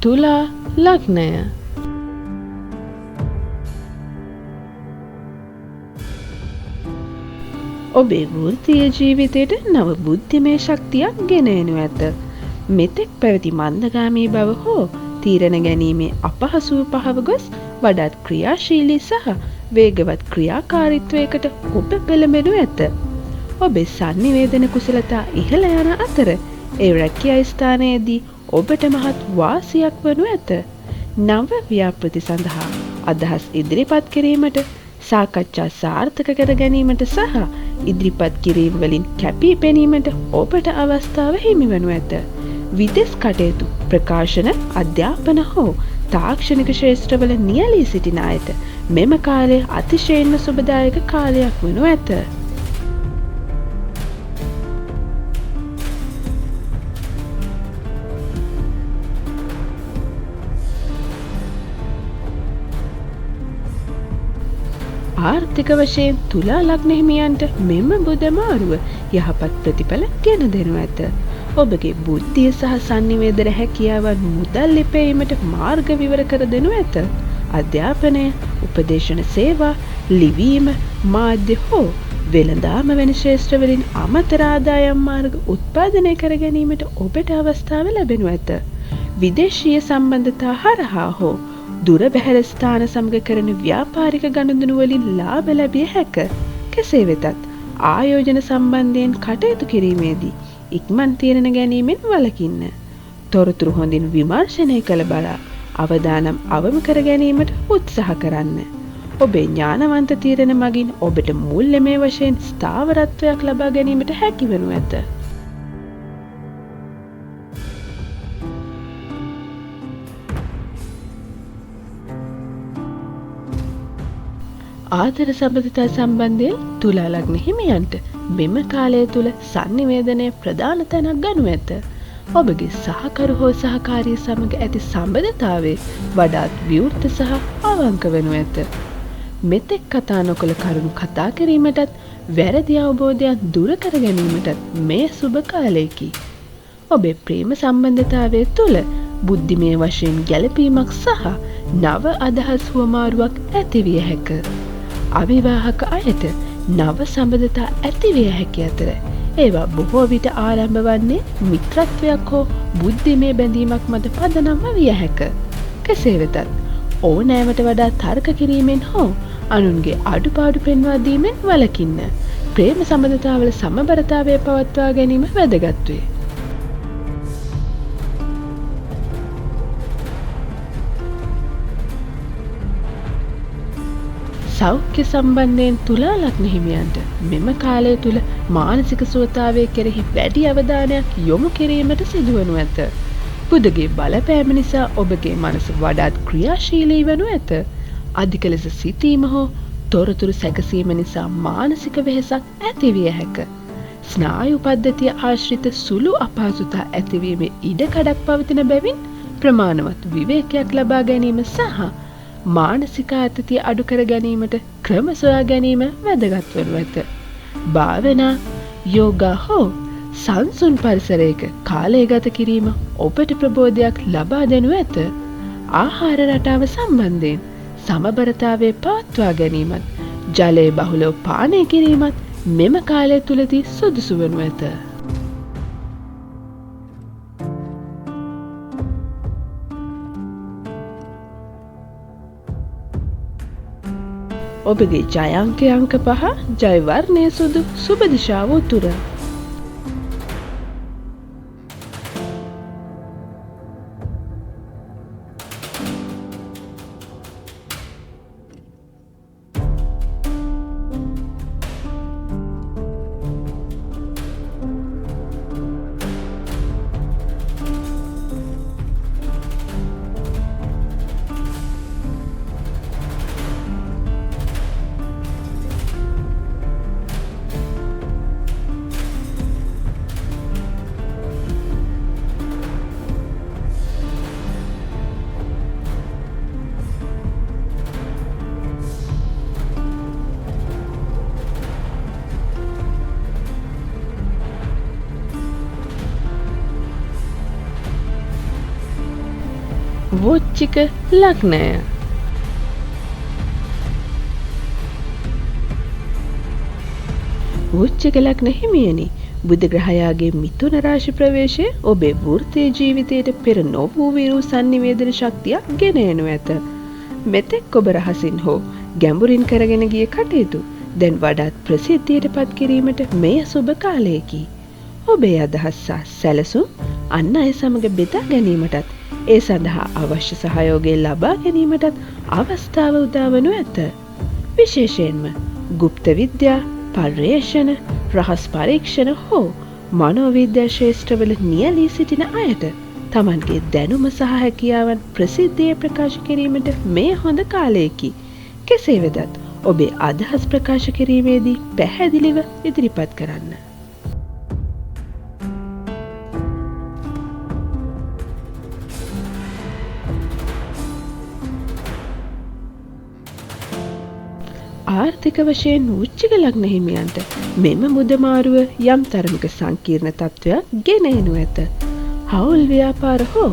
තුලා ලග්නය. ඔබේ වෘත්තීය ජීවිතයට නව බුද්ධිමය ශක්තියක් ගෙන එනු ඇත. මෙතෙක් පැවති මන්දගාමී බව හෝ තීරණ ගැනීමේ අපහසුව පහව ගොස් වඩාත් ක්‍රියාශීලී සහ වේගවත් ක්‍රියාකාරීත්වයකට ඔබ පෙළඹෙනු ඇත. ඔබේ sannivedana කුසලතා ඉහළ යන අතර ඒ රැකියා ස්ථානයේදී ඔබට මහත් වාසියක් වනු ඇත. නව ව්‍යාපෘති සඳහා අදහස් ඉදිරිපත් කිරීමට, සාකච්ඡා සාර්ථක කර ගැනීමට සහ ඉදිරිපත් කිරීම වලින් කැපී පෙනීමට ඔබට අවස්ථාව හිමි වනු ඇත. විදෙස් කටයුතු, ප්‍රකාශන, අධ්‍යාපන හෝ තාක්ෂණික ක්ෂේත්‍රවල නියැලී සිටින අයට මෙම කාලය අතිශයින්ම සුබදායක කාලයක් වනු ඇත. ආර්ථික වශයෙන් තුලා ලග්න හිමියන්ට මෙම බුධ මාරුව යහපත් ප්‍රතිඵල ගෙන දෙනු ඇත. ඔබගේ බුද්ධිය සහ sannivedana හැකියාවන් මුදල් ලිපීමට මාර්ග විවර කර දෙනු ඇත. අධ්‍යාපනය, උපදේශන සේවා, ලිවීම, මාධ්‍ය හෝ වෙළඳාම වැනි ක්ෂේත්‍රවලින් අමතර ආදායම් මාර්ග උත්පාදනය කර ගැනීමට ඔබට අවස්ථාව ලැබෙනු ඇත. විදේශීය සම්බන්ධතා හරහා හෝ දුර බැහැර ස්ථාන සමග කරන ව්‍යාපාරික ගනුදෙනු වලින් ලාභ ලැබිය හැක. කෙසේ වෙතත් ආයෝජන සම්බන්ධයෙන් කටයුතු කිරීමේදී ඉක්මන් තීරණ ගැනීමෙන් වළකින්න. තොරතුරු හොඳින් විමර්ශනය කළ බලා අවදානම් අවම කර ගැනීමට උත්සාහ කරන්න. ඔබේ ඥානවන්ත තීරණ මගින් ඔබට මූල්‍යමය වශයෙන් ස්ථාවරත්වයක් ලබා ගැනීමට හැකි වනු ඇත. ආදර සම්බන්ධතා සම්බන්ධයෙන් තුලා ලග්න හිමියන්ට මෙම කාලය තුල sannivedana ප්‍රධාන තැනක් ගනු ඇත. ඔබගේ සහකරු හෝ සහකාරිය සමග ඇති සම්බන්ධතාවයේ වඩාත් විවෘත සහ අවංක වනු ඇත. මෙතෙක් කතා නොකළ කරුණු කතා කිරීමටත් වැරදි අවබෝධයන් දුර කර ගැනීමටත් මේ සුබ කාලයකි. ඔබේ ප්‍රේම සම්බන්ධතාවය තුල බුද්ධිමය වශයෙන් ගැළපීමක් සහ නව අදහස් හුවමාරුවක් ඇතිවිය හැක. අවිවාහක අයට නව සම්බන්ධතා ඇතිවිය හැකි අතර ඒවා බොහෝ විට ආරම්භ වන්නේ මිත්‍රත්වයක් හෝ බුද්ධිමය බැඳීමක් මත පදනම්ව විය හැක. කෙසේ වෙතත් ඕනෑමට වඩා තර්ක කිරීමෙන් හෝ අනුන්ගේ අඩුපාඩු පෙන්වා දීමෙන් වළකින්න. ප්‍රේම සම්බන්ධතාවල සමබරතාවය පවත්වා ගැනීම වැදගත් වේ. සෞඛ්‍ය සම්බන්ධයෙන් තුලා ලග්න හිමියන්ට මෙම කාලය තුල මානසික සුවතාවය කෙරෙහි වැඩි අවධානයක් යොමු කිරීමට සිදුවනු ඇත. බුධගේ බලපෑම නිසා ඔබගේ මනස වඩාත් ක්‍රියාශීලී වනු ඇත. අධික ලෙස සිතීම හෝ තොරතුරු සැකසීම නිසා මානසික වෙහෙසක් ඇතිවිය හැක. ස්නායු පද්ධතිය ආශ්‍රිත සුළු අපහසුතා ඇතිවීමේ ඉඩකඩක් පවතින බැවින් ප්‍රමාණවත් විවේකයක් ලබා ගැනීම සහ මානසික ආතතිය අඩු කර ගැනීමට ක්‍රම සොයා ගැනීම වැදගත් වනු ඇත. භාවනා, යෝගා හෝ සංසුන් පරිසරයක කාලය ගත කිරීම ඔබට ප්‍රබෝධයක් ලබා දෙනු ඇත. ආහාර රටාව සම්බන්ධයෙන් සමබරතාවය පවත්වා ගැනීමත්, ජලය බහුලව පානය කිරීමත් මෙම කාලය තුලදී සුදුසු වනු ඇත. ඔබගේ ජය අංකය අංක 5, ජය වර්ණය සුදු, සුබ දිශාව උතුර. වෘශ්චික ලග්නය. වෘශ්චික ලග්න හිමියනි, බුධ ග්‍රහයාගේ මිථුන රාශි ප්‍රවේශය ඔබේ වෘත්තීය ජීවිතයට පෙර නොවූ විරු සංනිවේදන ශක්තියක් ගෙන එනු ඇත. මෙතෙක් ඔබ රහසින් හෝ ගැඹුරින් කරගෙන ගිය කටයුතු දැන් වඩාත් ප්‍රසිද්ධියට පත් කිරීමට මෙය සුබ කාලයකි. ඔබේ අදහස් සහ සැලසුම් අන් අය සමග බෙදා ගැනීමටත් ඒ සඳහා අවශ්‍ය සහයෝගය ලබා ගැනීමටත් අවස්ථාව උදා වනු ඇත. විශේෂයෙන්ම গুপ্ত විද්‍යා, පර්යේෂණ, රහස් පරීක්ෂණ හෝ මනෝවිද්‍යා ශාස්ත්‍රවල නියැලී සිටින අයට තමන්ගේ දැනුම සහ හැකියාවන් ප්‍රසිද්ධියේ ප්‍රකාශ කිරීමට මේ හොඳ කාලයකි. කෙසේ වෙතත් ඔබේ අදහස් ප්‍රකාශ කිරීමේදී පැහැදිලිව ඉදිරිපත් කරන්න. ආර්ථික වශයෙන් වෘශ්චික ලග්න හිමියන්ට මෙම මුදමාරුව යම් තරමක සංකීර්ණ තත්ත්වයක් ගෙන එනු ඇත. හවුල් ව්‍යාපාර හෝ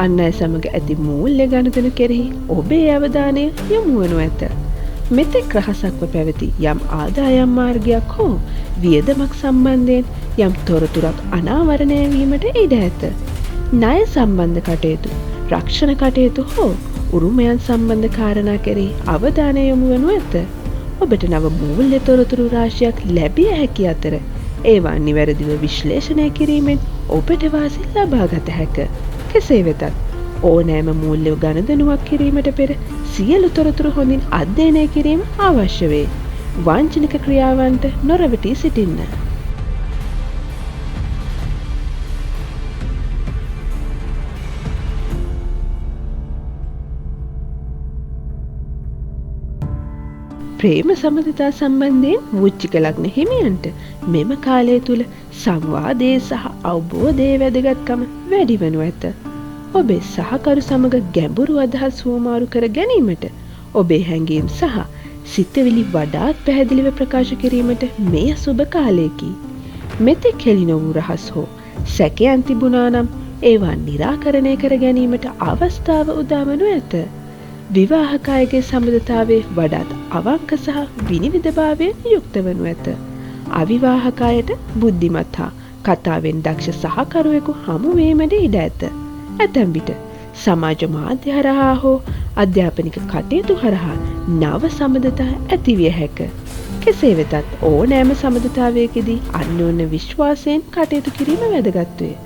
අන් අය සමග ඇති මූල්‍ය ගනුදෙනු කෙරෙහි ඔබේ අවධානය යොමු වනු ඇත. මෙතෙක් රහසක්ව පැවති යම් ආදායම් මාර්ගයක් හෝ වියදමක් සම්බන්ධයෙන් යම් තොරතුරක් අනාවරණය වීමට ඉඩ ඇත. ණය සම්බන්ධ කටයුතු, රක්ෂණ කටයුතු හෝ උරුමයන් සම්බන්ධ කාරණා කෙරෙහි අවධානය යොමු වනු ඇත. ඔබට නව මූල්‍ය තොරතුරු රාශියක් ලැබිය හැකි අතර ඒවා නිවැරදිව විශ්ලේෂණය කිරීමෙන් ඔබට වාසි ලබා ගත හැක. කෙසේ වෙතත් ඕනෑම මූල්‍ය ගනුදෙනුවක් කිරීමට පෙර සියලු තොරතුරු හොඳින් අධ්‍යයනය කිරීම අවශ්‍ය වේ. වංචනික ක්‍රියාවන්ට නොරවටී සිටින්න. ප්‍රේම සම්බන්ධතා සම්බන්ධයෙන් වෘශ්චික ලග්න හිමියන්ට මෙම කාලය තුල සංවාදයේ සහ අවබෝධයේ වැදගත්කම වැඩි වනු ඇත. ඔබේ සහකරු සමග ගැඹුරු අදහස් හුවමාරු කර ගැනීමට ඔබේ හැඟීම් සහ සිතවිලි වඩාත් පැහැදිලිව ප්‍රකාශ කිරීමට මෙය සුබ කාලයකි. මෙතෙක් හෙළි නොවූ රහස් හෝ සැකයන් තිබුණා නම් ඒවා निराකරණය කර ගැනීමට අවස්ථාව උදා වනු ඇත. විවාහක අයගේ සම්බන්ධතාවයේ වඩාත් අවංක සහ විනිවිදභාවයෙන් යුක්ත වනු ඇත. අවිවාහක අයට බුද්ධිමත් හා කතාවෙන් දක්ෂ සහකරුවෙකු හමු වීමට ඉඩ ඇත. ඇතැම් විට සමාජ මාධ්‍ය හරහා හෝ අධ්‍යාපනික කටයුතු හරහා නව සම්බන්ධතා ඇතිවිය හැක. කෙසේ වෙතත් ඕනෑම සම්බන්ධතාවයකදී අන්‍යෝන්‍ය විශ්වාසයෙන් කටයුතු කිරීම වැදගත් වේ.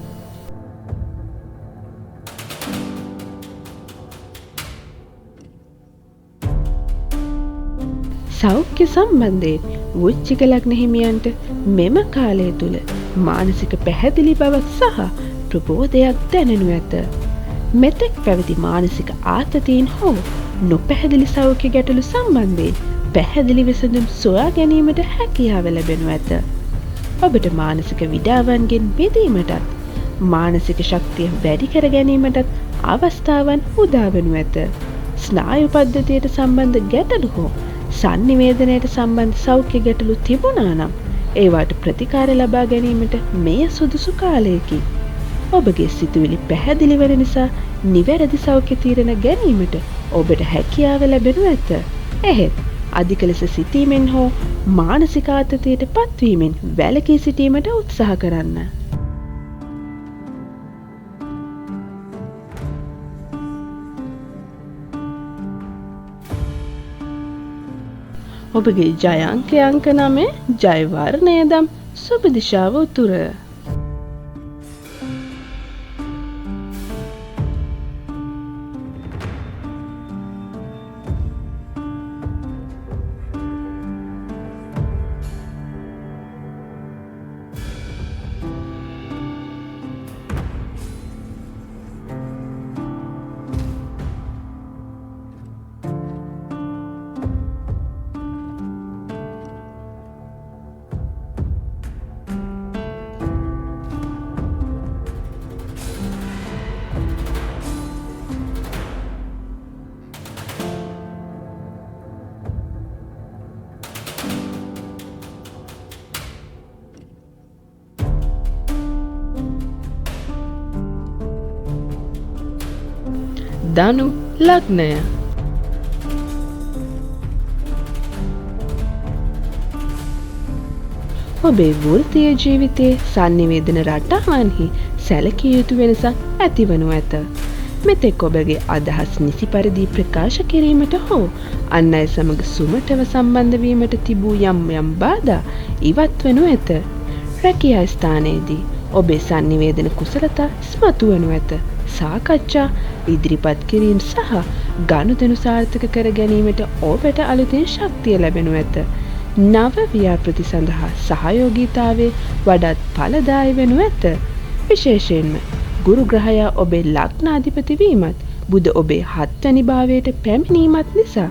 සෞඛ්‍ය සම්බන්ධයෙන් වෘශ්චික ලග්න හිමියන්ට මෙම කාලය තුල මානසික පැහැදිලි බවක් සහ ප්‍රබෝධයක් දැනෙනු ඇත. මෙතෙක් පැවති මානසික ආතතීන් හෝ නොපැහැදිලි සෞඛ්‍ය ගැටලු සම්බන්ධයෙන් පැහැදිලි විසඳුම් සොයා ගැනීමට හැකියාව ලැබෙනු ඇත. ඔබට මානසික විඩාවන්ගෙන් මිදීමටත් මානසික ශක්තිය වැඩි කර ගැනීමටත් අවස්ථාවන් උදා වනු ඇත. ස්නායු පද්ධතියට සම්බන්ධ ගැටලු හෝ සංනිවේදනයට සම්බන්ධ සෞඛ්‍ය ගැටලු තිබුණා නම් ඒවාට ප්‍රතිකාර ලබා ගැනීමට මෙය සුදුසු කාලයකි. ඔබගේ සිතුවිලි පැහැදිලි වන නිසා නිවැරදි සෞඛ්‍ය තීරණ ගැනීමට ඔබට හැකියාව ලැබෙනු ඇත. එහෙත් අධික ලෙස සිතීමෙන් හෝ මානසික ආතතියට පත්වීමෙන් වැළකී සිටීමට උත්සාහ කරන්න. ඔබගේ ජය අංකය අංක 9 ජය වර්ණය දම් සුබ දිශාව උතුර. ධනු ලග්නය. ඔබේ වෘත්තීය ජීවිතයේ sannivedana රටාවන්හි සැලකිය යුතු වෙනසක් ඇතිවනු ඇත. මෙතෙක් ඔබගේ අදහස් නිසි පරිදි ප්‍රකාශ කිරීමට හෝ අන් අය සමග සුමටව සම්බන්ධ වීමට තිබූ යම් බාධා ඉවත් වනු ඇත. රැකියා ස්ථානයේදී ඔබේ sannivedana කුසලතා ඉස්මතු වනු ඇත. සාකච්ඡා ඉදිරිපත් කිරීම සහ ගනුදෙනු සාර්ථක කර ගැනීමට ඔබට අලුතින් ශක්තිය ලැබෙනු ඇත. නව ව්‍යාපෘති සඳහා සහයෝගීතාවේ වඩාත් ඵලදායී වෙනු ඇත. විශේෂයෙන්ම ගුරු ග්‍රහයා ඔබේ ලග්නාධිපති වීමත් බුධ ඔබේ 7 වැනි භාවයට පැමිණීමත් නිසා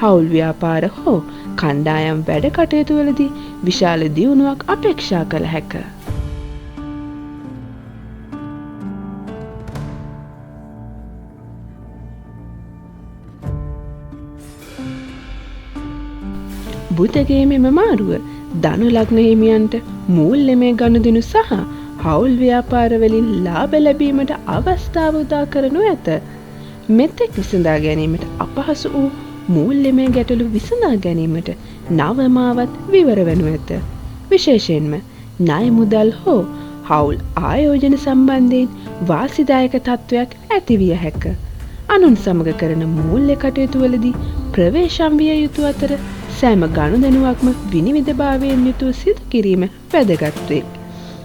හවුල් ව්‍යාපාර හෝ කණ්ඩායම් වැඩ කටයුතු වලදී විශාල දියුණුවක් අපේක්ෂා කළ හැකිය. බුධගේ මෙම මාරුව ධනු ලග්න හිමියන්ට මූල්‍යමය ගනුදෙනු සහ හවුල් ව්‍යාපාර වලින් ලාභ ලැබීමට අවස්ථාව උදා කරනු ඇත. මෙතෙක් විසඳා ගැනීමට අපහසු වූ මූල්‍යමය ගැටලු විසඳා ගැනීමට නව මාවත් විවර වනු ඇත. විශේෂයෙන්ම ණය මුදල් හෝ හවුල් ආයෝජන සම්බන්ධයෙන් වාසිදායක තත්වයක් ඇතිවිය හැක. අනුන් සමග කරන මූල්‍ය කටයුතු වලදී ප්‍රවේශම් විය යුතු අතර සෑම ගනුදෙනුවක්ම විනිවිදභාවයෙන් යුතුව සිදු කිරීම වැදගත් වේ.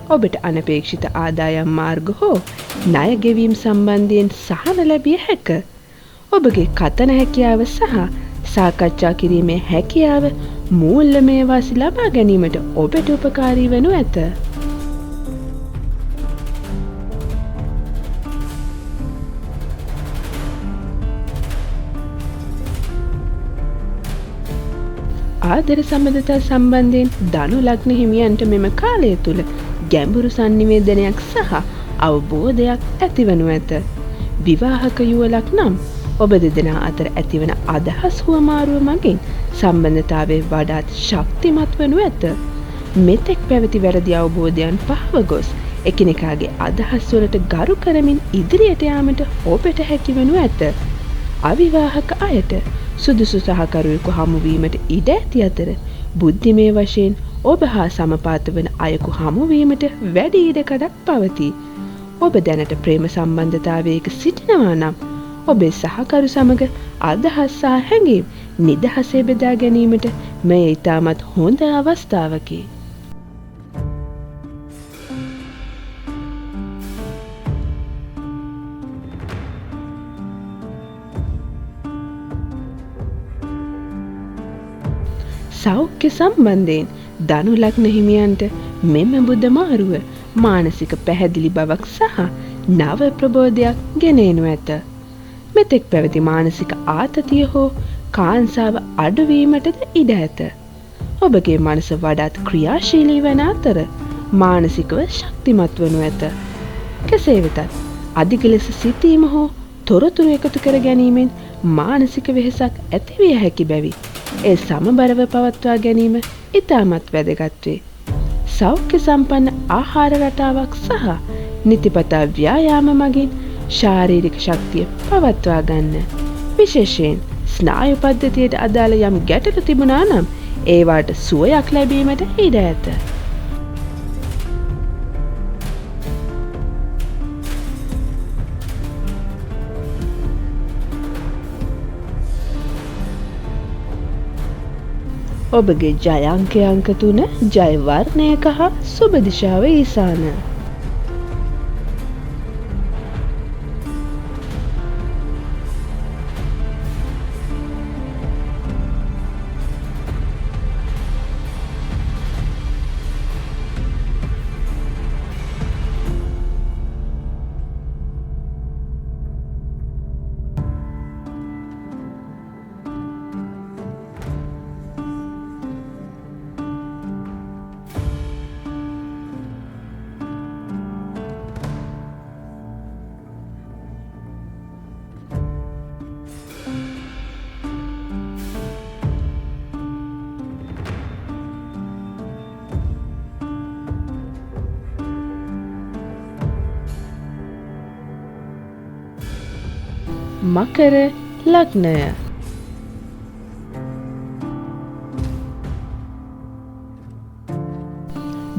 ඔබට අනපේක්ෂිත ආදායම් මාර්ග හෝ ණය ගෙවීම් සම්බන්ධයෙන් සහන ලැබිය හැක. ඔබගේ කතන හැකියාව සහ සාකච්ඡා කිරීමේ හැකියාව මූල්‍යමය වාසි ලබා ගැනීමට ඔබට උපකාරී වනු ඇත. ආදර සම්බන්ධතා සම්බන්ධයෙන් ධනු ලග්න හිමියන්ට මෙම කාලය තුල ගැඹුරු sannivedanayak සහ අවබෝධයක් ඇතිවනු ඇත. විවාහක යුවලක් නම් ඔබ දෙදෙනා අතර ඇතිවන අදහස් හුවමාරුව මගින් සම්බන්ධතාවයේ වඩාත් ශක්තිමත් වනු ඇත. මෙතෙක් පැවති වැරදි අවබෝධයන් පහව ගොස් එකිනෙකාගේ අදහස් වලට ගරු කරමින් ඉදිරියට යාමට ඔබට හැකි වනු ඇත. අවිවාහක අයට සුදුසු සහකරුවෙකු හමුවීමට ඉඩ ඇති අතර බුද්ධිමය වශයෙන් ඔබ හා සමපාත වන අයෙකු හමුවීමට වැඩි ඉඩකඩක් පවතී. ඔබ දැනට ප්‍රේම සම්බන්ධතාවයක සිටිනවා නම් ඔබේ සහකරු සමග අදහස් සහ හැඟීම් නිදහසේ බෙදා ගැනීමට මෙය ඉතාමත් හොඳ අවස්ථාවකි. සෞඛ්‍ය සම්බන්ධයෙන් ධනු ලග්න හිමියන්ට මෙම බුධ මාරුව මානසික පැහැදිලි බවක් සහ නව ප්‍රබෝධයක් ගෙන එනු ඇත. මෙතෙක් පැවති මානසික ආතතිය හෝ කාංසාව අඩුවීමටද ඉඩ ඇත. ඔබගේ මනස වඩාත් ක්‍රියාශීලී වන අතර මානසිකව ශක්තිමත් වනු ඇත. කෙසේ වෙතත් අධික ලෙස සිතීම හෝ තොරතුරු එකතු කර ගැනීමෙන් මානසික වෙහෙසක් ඇතිවිය හැකි බැවි ඒ සමබරව පවත්වා ගැනීම ඉතාමත් වැදගත් වේ. සෞඛ්‍ය සම්පන්න ආහාර රටාවක් සහ නිතිපතා ව්‍යායාම මගින් ශාරීරික ශක්තිය පවත්වා ගන්න. විශේෂයෙන් ස්නායු පද්ධතියට අදාළ යම් ගැටලු තිබුණා නම් ඒවාට සුවයක් ලැබීමට ඉඩ ඇත. ඔබගේ ජය අංකය අංක 3 ජය වර්ණයක හා සුබ දිශාව ඊසාන. මකර ලග්නය.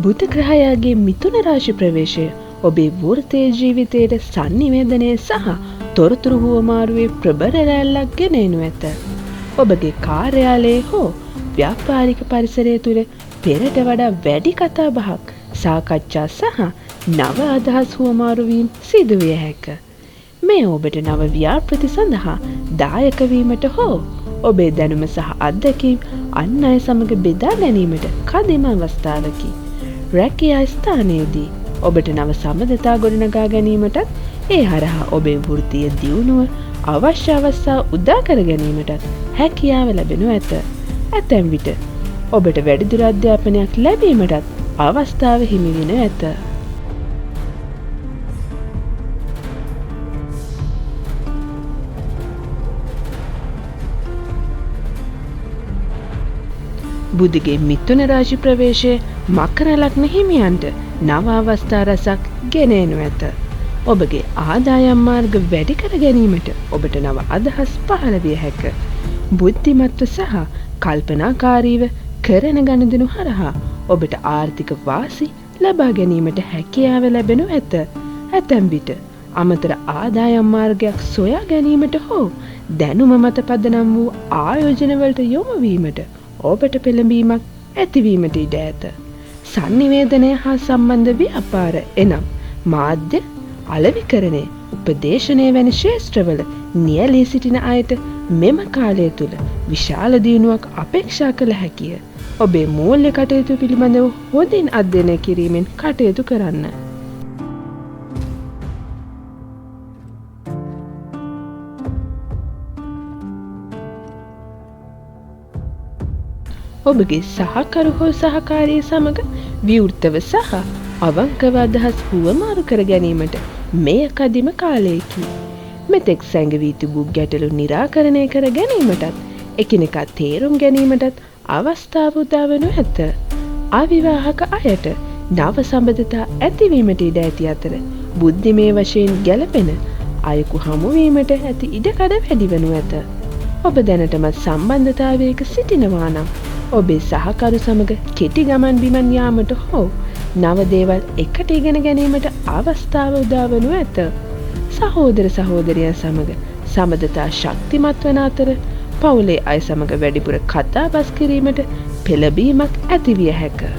බුධ ග්‍රහයාගේ මිථුන රාශි ප්‍රවේශය ඔබේ වෘත්තීය ජීවිතයට sannivedanaya සහ තොරතුරු හුවමාරුවේ ප්‍රබල රැල්ලක් ගෙන එනු ඇත. ඔබගේ කාර්යාලයේ හෝ ව්‍යාපාරික පරිසරය තුළ පෙරට වඩා වැඩි කතා බහක්, සාකච්ඡා සහ නව අදහස් හුවමාරු වීම සිදු විය හැකිය. මේ ඔබට නව ව්‍යාපෘති සඳහා දායක වීමට හෝ ඔබේ දැනුම සහ අත්දැකීම් අන් අය සමග බෙදා ගැනීමට කදිම අවස්ථාවකි. රැකියා ස්ථානයේදී ඔබට නව සම්බන්ධතා ගොඩනගා ගැනීමටත් ඒ හරහා ඔබේ වෘත්තීය දියුණුව අවශ්‍ය අවස්ථා උදා කර ගැනීමටත් හැකියාව ලැබෙනු ඇත. ඇතැම් විට ඔබට වැඩිදුර අධ්‍යාපනයක් ලැබීමටත් අවස්ථාව හිමි වෙනු ඇත. බුධගේ මිථුන රාශි ප්‍රවේශය මකර ලග්න හිමියන්ට නව අවස්ථා රසක් ගෙන එනු ඇත. ඔබගේ ආදායම් මාර්ග වැඩි කර ගැනීමට ඔබට නව අදහස් පහළ විය හැකිය. බුද්ධිමත්ව සහ කල්පනාකාරීව කරන ගනුදෙනු හරහා ඔබට ආර්ථික වාසි ලබා ගැනීමට හැකියාව ලැබෙනු ඇත. ඇතැම් විට අමතර ආදායම් මාර්ගයක් සොයා ගැනීමට හෝ දැනුම මත පදනම් වූ ආයෝජනවලට යොමු වීමට ඔබට පෙළඹීමක් ඇතිවීමට ඉඩ ඇත. sannivedanaya හා සම්බන්ධ ව්‍යාපාර එනම් මාධ්‍ය, අලෙවිකරණය, උපදේශනය වැනි ක්ෂේත්‍රවල නියැලී සිටින අයට මෙම කාලය තුළ විශාල දියුණුවක් අපේක්ෂා කළ හැකිය. ඔබේ මූල්‍ය කටයුතු පිළිබඳව හොඳින් අධ්‍යයනය කිරීමෙන් කටයුතු කරන්න. ඔබගේ සහකරු හෝ සහකාරිය සමග විවෘතව සහ අවංකව අදහස් හුවමාරු කර ගැනීමට මෙය කදිම කාලයකි. මෙතෙක් සැඟවී තිබූ ගැටලු නිරාකරණය කර ගැනීමටත් එකිනෙකා තේරුම් ගැනීමටත් අවස්ථාව උදා වනු ඇත. අවිවාහක අයට නව සම්බන්ධතා ඇතිවීමට ඉඩ ඇති අතර බුද්ධිමය වශයෙන් ගැළපෙන අයෙකු හමුවීමට ඇති ඉඩකඩ වැඩි වනු ඇත. ඔබ දැනටමත් සම්බන්ධතාවයක සිටිනවා නම් ඔබේ සහකරු සමග කෙටි ගමන් බිමන් යාමට හෝ නව දේවල් එකට ඉගෙන ගැනීමට අවස්ථාව උදා වනු ඇත. සහෝදර සහෝදරියන් සමග සම්බන්ධතා ශක්තිමත් වන අතර පවුලේ අය සමග වැඩිපුර කතා බස් කිරීමට පෙළඹීමක් ඇතිවිය හැකිය.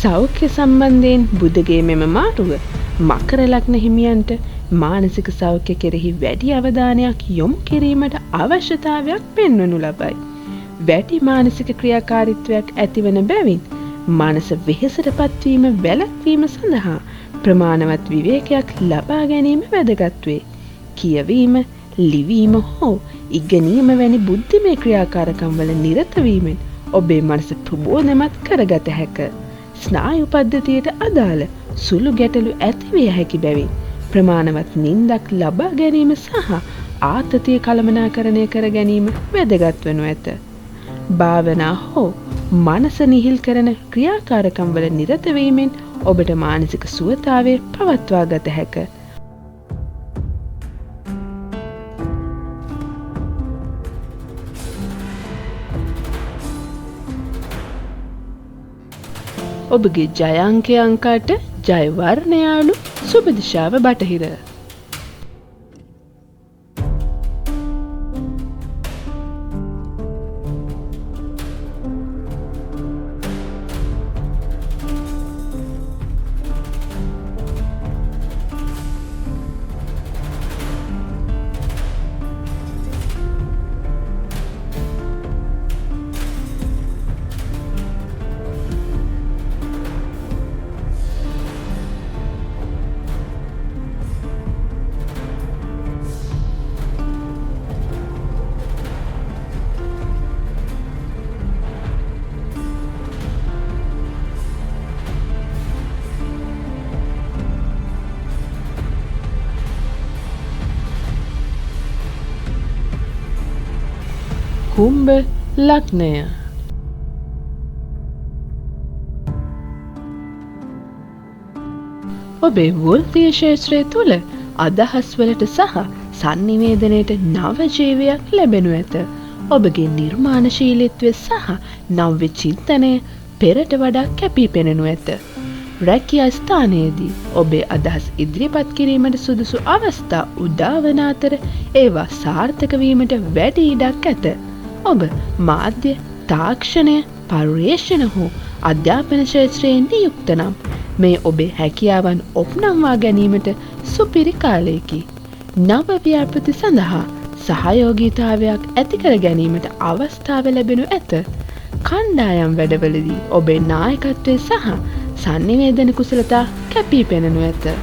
සෞඛ්‍ය සම්බන්ධයෙන් බුධගේ මෙම මාරුව මකර ලග්න හිමියන්ට මානසික සෞඛ්‍ය කෙරෙහි වැඩි අවධානයක් යොමු කිරීමට අවශ්‍යතාවයක් පෙන්වනු ලබයි. වැඩි මානසික ක්‍රියාකාරීත්වයක් ඇතිවන බැවින් මනස වෙහෙසට පත්වීම වැළැක්වීම සඳහා ප්‍රමාණවත් විවේකයක් ලබා ගැනීම වැදගත් වේ. කියවීම, ලිවීම හෝ ඉගෙනීම වැනි බුද්ධිමය ක්‍රියාකාරකම් වල නිරත වීමෙන් ඔබේ මනස ප්‍රබෝධමත් කරගත හැකිය. ස්නායු පද්ධතියට අදාළ සුළු ගැටලු ඇතිවිය හැකි බැවින් ප්‍රමාණවත් නින්දක් ලබා ගැනීම සහ ආතතිය කළමනාකරණය කර ගැනීම වැදගත් වනු ඇත. භාවනා හෝ මනස නිහිල් කරන ක්‍රියාකාරකම් වල නිරත වීමෙන් ඔබට මානසික සුවතාවය පවත්වා ගත හැකිය. ඔබගේ ජය අංකය අංක 8, ජය වර්ණය අලු, සුබ දිශාව බටහිර. කුම්භ ලග්නය. ඔබේ වෘත්තීය ක්ෂේත්‍රය තුළ අදහස්වලට සහ sannivedanයට නව ජීවයක් ලැබෙනු ඇත. ඔබගේ නිර්මාණශීලීත්වය සහ නව්‍ය චින්තනය පෙරට වඩා කැපී පෙනෙනු ඇත. රැකියා ස්ථානයේදී ඔබේ අදහස් ඉදිරිපත් කිරීමට සුදුසු අවස්ථා උදා වන අතර ඒවා සාර්ථක වීමට වැඩි ඉඩක් ඇත. ඔබ මාධ්‍ය, තාක්ෂණය, පර්යේෂණ හෝ අධ්‍යාපන ක්ෂේත්‍රයේ නියුක්ත නම් මේ ඔබේ හැකියාවන් ඔප්නම්වා ගැනීමට සුපිරි කාලයකි. නව ව්‍යාපෘති සඳහා සහයෝගීතාවයක් ඇති කර ගැනීමට අවස්ථාව ලැබෙනු ඇත. කණ්ඩායම් වැඩවලදී ඔබේ නායකත්වය සහ sannivedana කුසලතා කැපී පෙනෙනු ඇත.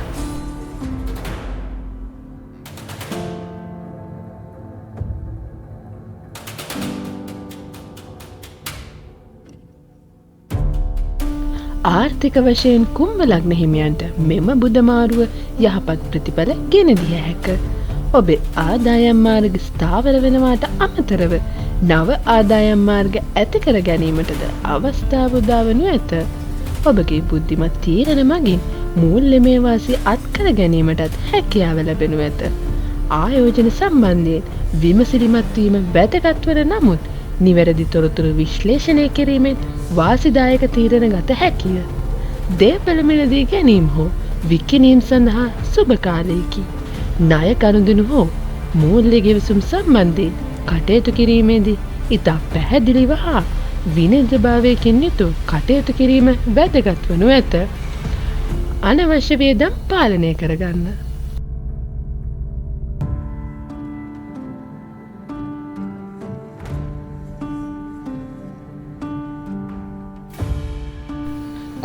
ආර්ථික වශයෙන් කුම්භ ලග්න හිමියන්ට මෙම බුදමාරුව යහපත් ප්‍රතිඵල ගෙන දිය හැක. ඔබේ ආදායම් මාර්ග ස්ථාවර වෙනවාට අමතරව නව ආදායම් මාර්ග ඇති කර ගැනීමටද අවස්ථාව උදා වනු ඇත. ඔබගේ බුද්ධිමත් තීරණ මගින් මූල්‍යමය වාසිය අත්කර ගැනීමටත් හැකියාව ලැබෙනු ඇත. ආයෝජන සම්බන්ධයෙන් විමසිලිමත් වීම වැදගත් වන නමුත් නිවැරදි තොරතුරු විශ්ලේෂණය කිරීමෙන් වාසිදායක තීරණ ගත හැකිය. දේපළ මිලදී ගැනීම හෝ විකිණීම් සඳහා සුබ කාලයකි. ණය ගනුදෙනු හෝ මූල්‍ය ගෙවිසුම් සම්බන්ධයෙන් කටයුතු කිරීමේදී ඉතා පැහැදිලිව හා විනෝදභාවයකින් යුතුව කටයුතු කිරීම වැදගත් වනු ඇත. අනවශ්‍ය වියදම් පාලනය කරගන්න.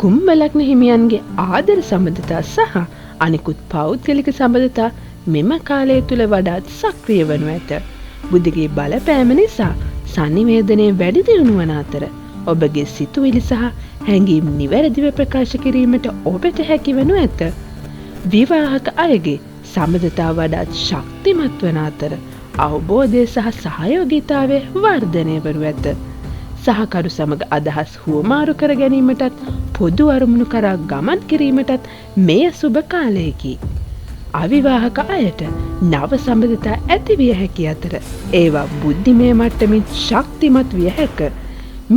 කුම්භ ලග්න හිමියන්ගේ ආදර සම්බන්ධතා සහ අනිකුත් පෞද්ගලික සම්බන්ධතා මෙම කාලය තුළ වඩාත් සක්‍රිය වනු ඇත. බුද්ධගේ බලපෑම නිසා sannivedanaya වැඩි දියුණු වන අතර ඔබගේ සිතුවිලි සහ හැඟීම් නිවැරදිව ප්‍රකාශ කිරීමට ඔබට හැකි වනු ඇත. විවාහක අයගේ සම්බන්ධතා වඩාත් ශක්තිමත් වන අතර අවබෝධය සහ සහයෝගීතාවය වර්ධනය වනු ඇත. සහකරු සමග අදහස් හුවමාරු කර ගැනීමටත් පොදු අරමුණු කරා ගමන් කිරීමටත් මෙය සුබ කාලයකි. අවිවාහක අයට නව සම්බන්ධතා ඇති විය හැකි අතර ඒවා බුද්ධිමය මට්ටමින් ශක්තිමත් විය හැක.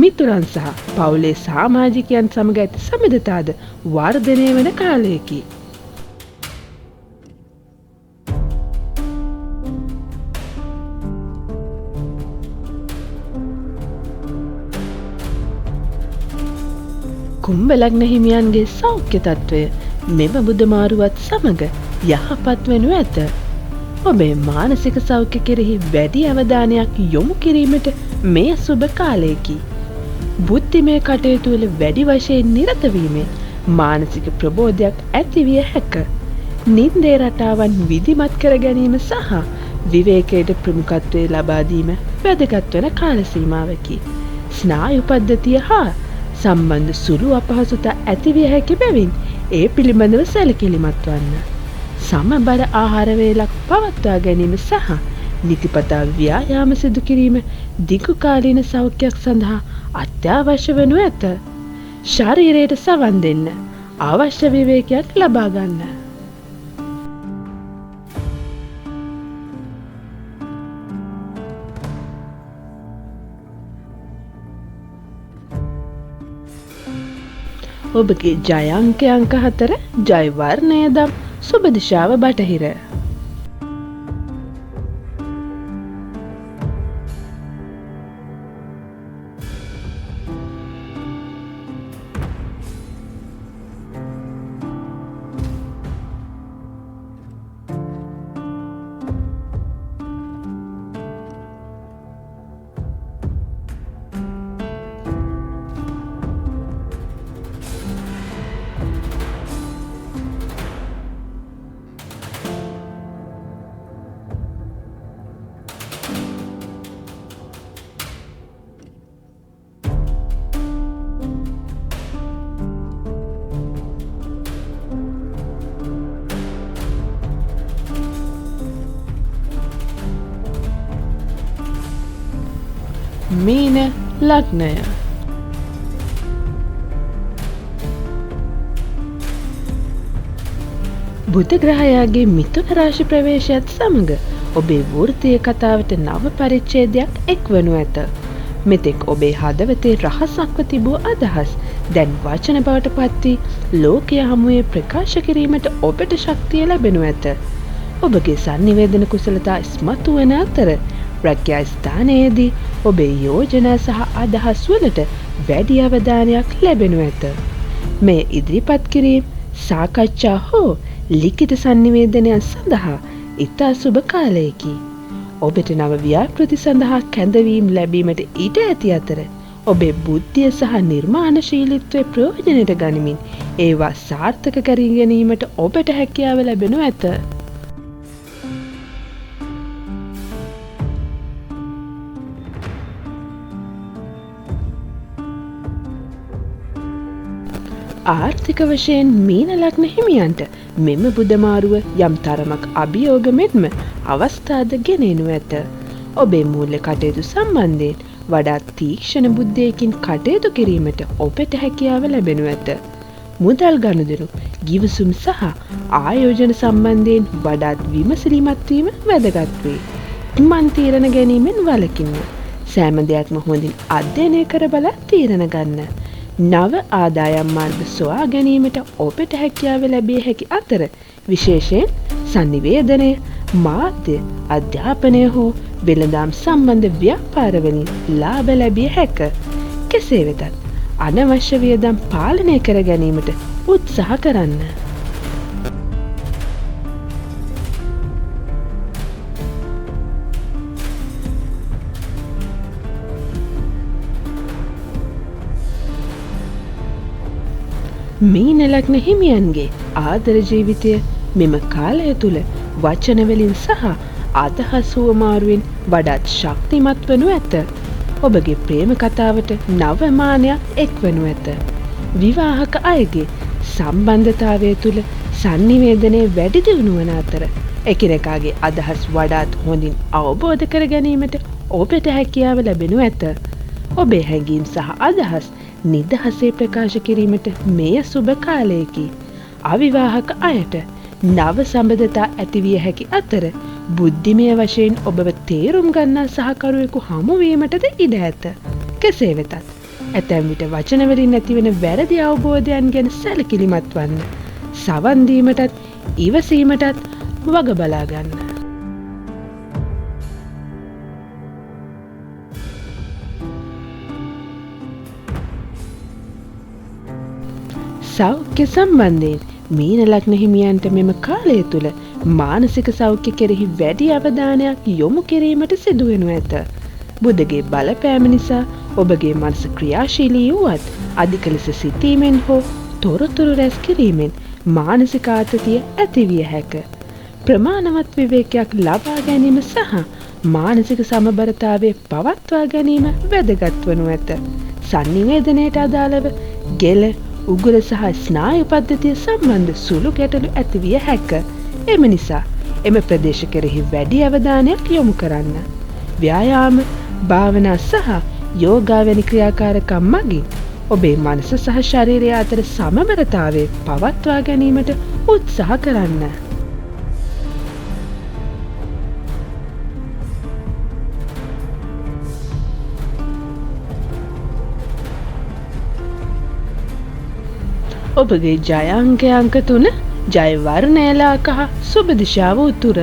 මිතුරන් සහ පවුලේ සමාජිකයන් සමග ඇති සම්බන්ධතාද වර්ධනය වන කාලයකි. කුම්භ ලග්න හිමියන්ගේ සෞඛ්‍ය තත්ත්වය මෙම බුදමාරුවත් සමග යහපත් වනු ඇත. ඔබේ මානසික සෞඛ්‍ය කෙරෙහි වැඩි අවධානයක් යොමු කිරීමට මෙය සුබ කාලයකි. බුද්ධිමය කටයුතු වල වැඩි වශයෙන් නිරත වීමෙන් මානසික ප්‍රබෝධයක් ඇතිවිය හැක. නින්දේ රටාවන් විධිමත් කර ගැනීම සහ විවේකයට ප්‍රමුඛත්වය ලබා දීම වැදගත් වන කාල සීමාවකි. ස්නායු පද්ධතිය හා සම්බන්ධ සුළු අපහසුතා ඇතිවිය හැකි බැවින් ඒ පිළිබඳව සැලකිලිමත් වන්න. සමබර ආහාර වේලක් පවත්වා ගැනීම සහ නිතිපතා ව්‍යායාම සිදු කිරීම දිගු කාලීන සෞඛ්‍යයක් සඳහා අත්‍යවශ්‍ය වනු ඇත. ශරීරයට සවන් දෙන්න. අවශ්‍ය විවේකයක් ලබා ගන්න. ඔබගේ ජය අංක 4 ජය වර්ණය දම් සුබ දිශාව බටහිර. මීන ලග්නය. බුධ ග්‍රහයාගේ මිථුන රාශි ප්‍රවේශයත් සමග ඔබේ වෘත්තීය කතාවට නව පරිච්ඡේදයක් එක්වනු ඇත. මෙතෙක් ඔබේ හදවතේ රහසක්ව තිබූ අදහස් දැන් වචන බවට පත් වී ලෝකය හමුවේ ප්‍රකාශ කිරීමට ඔබට ශක්තිය ලැබෙනු ඇත. ඔබගේ sannivedana කුසලතා ඉස්මතු වන අතර ප්‍රඥා ස්ථානයේදී ඔබේ යෝජනා සහ අදහස් වලට වැඩි අවධානයක් ලැබෙනු ඇත. මේ ඉදිරිපත් කිරීම සාකච්ඡා හෝ ලිඛිත sannivedanaya සඳහා ඉතා සුබ කාලයකි. ඔබට නව ව්‍යාපෘති සඳහා කැඳවීම් ලැබීමට ඉඩ ඇති අතර ඔබේ බුද්ධිය සහ නිර්මාණශීලීත්වය ප්‍රයෝජනයට ගනිමින් ඒවා සාර්ථක කර ගැනීමට ඔබට හැකියාව ලැබෙනු ඇත. ආර්ථික වශයෙන් මීන ලග්න හිමියන්ට මෙම බුදමාරුව යම් තරමක් අභියෝග මෙන්ම අවස්ථාද ගෙනෙනු ඇත. ඔබේ මූල්‍ය කටයුතු සම්බන්ධයෙන් වඩාත් තීක්ෂණ බුද්ධියකින් කටයුතු කිරීමට ඔබට හැකියාව ලැබෙනු ඇත. මුදල් ගනුදෙනු, ගිවිසුම් සහ ආයෝජන සම්බන්ධයෙන් වඩාත් විමසිලිමත් වීම වැදගත් වේ. මන් තීරණ ගැනීමෙන් වළකින්න. සෑම දෙයක්ම හොඳින් අධ්‍යයනය කර බලා තීරණ ගන්න. නව ආදායම් මාර්ග සොයා ගැනීමට ඔබට හැකියාව ලැබිය හැකි අතර විශේෂයෙන් sannivedanaya, මාධ්‍ය, අධ්‍යාපනය හෝ වෙළඳාම් සම්බන්ධ ව්‍යාපාරවලින් ලාභ ලැබිය හැක. කෙසේ වෙතත් අනවශ්‍ය වියදම් පාලනය කර ගැනීමට උත්සාහ කරන්න. මීන ලග්න හිමියන්ගේ ආදර ජීවිතය මෙම කාලය තුල වචනවලින් සහ අදහස් හුවමාරුවෙන් වඩාත් ශක්තිමත් වනු ඇත. ඔබගේ ප්‍රේම කතාවට නව මානයක් එක්වනු ඇත. විවාහක අයගේ සම්බන්ධතාවය තුල sannivedanaya වැඩි දියුණු වන අතර එකිනෙකාගේ අදහස් වඩාත් හොඳින් අවබෝධ කර ගැනීමට ඔබට හැකියාව ලැබෙනු ඇත. ඔබේ හැඟීම් සහ අදහස් නිදහසේ ප්‍රකාශ කිරීමට මෙය සුබ කාලයකි. අවිවාහක අයට නව සම්බන්ධතා ඇතිවිය හැකි අතර බුද්ධිමය වශයෙන් ඔබව තේරුම් ගන්නා සහකරුවෙකු හමුවීමටද ඉඩ ඇත. කෙසේ වෙතත් ඇතැම් විට වචනවලින් ඇතිවන වැරදි අවබෝධයන් ගැන සැලකිලිමත් වන්න. සවන් දීමටත් ඉවසීමටත් වග බලා ගන්න. සෞඛ්‍ය සම්බන්ධයෙන් මීන ලග්න හිමියන්ට මෙම කාලය තුල මානසික සෞඛ්‍ය කෙරෙහි වැඩි අවධානයක් යොමු කිරීමට සිදුවෙනු ඇත. බුධගේ බලපෑම නිසා ඔබගේ මනස ක්‍රියාශීලී වුවත් අධික ලෙස සිතීමෙන් හෝ තොරතුරු රැස් කිරීමෙන් මානසික ආතතිය ඇතිවිය හැක. ප්‍රමාණවත් විවේකයක් ලබා ගැනීම සහ මානසික සමබරතාවය පවත්වා ගැනීම වැදගත් වනු ඇත. sannivedanayට අදාළව ගෙල, උගුර සහ ස්නායු පද්ධතිය සම්බන්ධ සුළු ගැටලු ඇතිවිය හැක. එම නිසා එම ප්‍රදේශ කෙරෙහි වැඩි අවධානයක් යොමු කරන්න. ව්‍යායාම, භාවනා සහ යෝගා වැනි ක්‍රියාකාරකම් මගින් ඔබේ මනස සහ ශරීරය අතර සමබරතාවය පවත්වා ගැනීමට උත්සාහ කරන්න. ඔබගේ ජය අංකය අංක 3, ජය වර්ණය ලා කහ, සුබ දිශාව උතුර.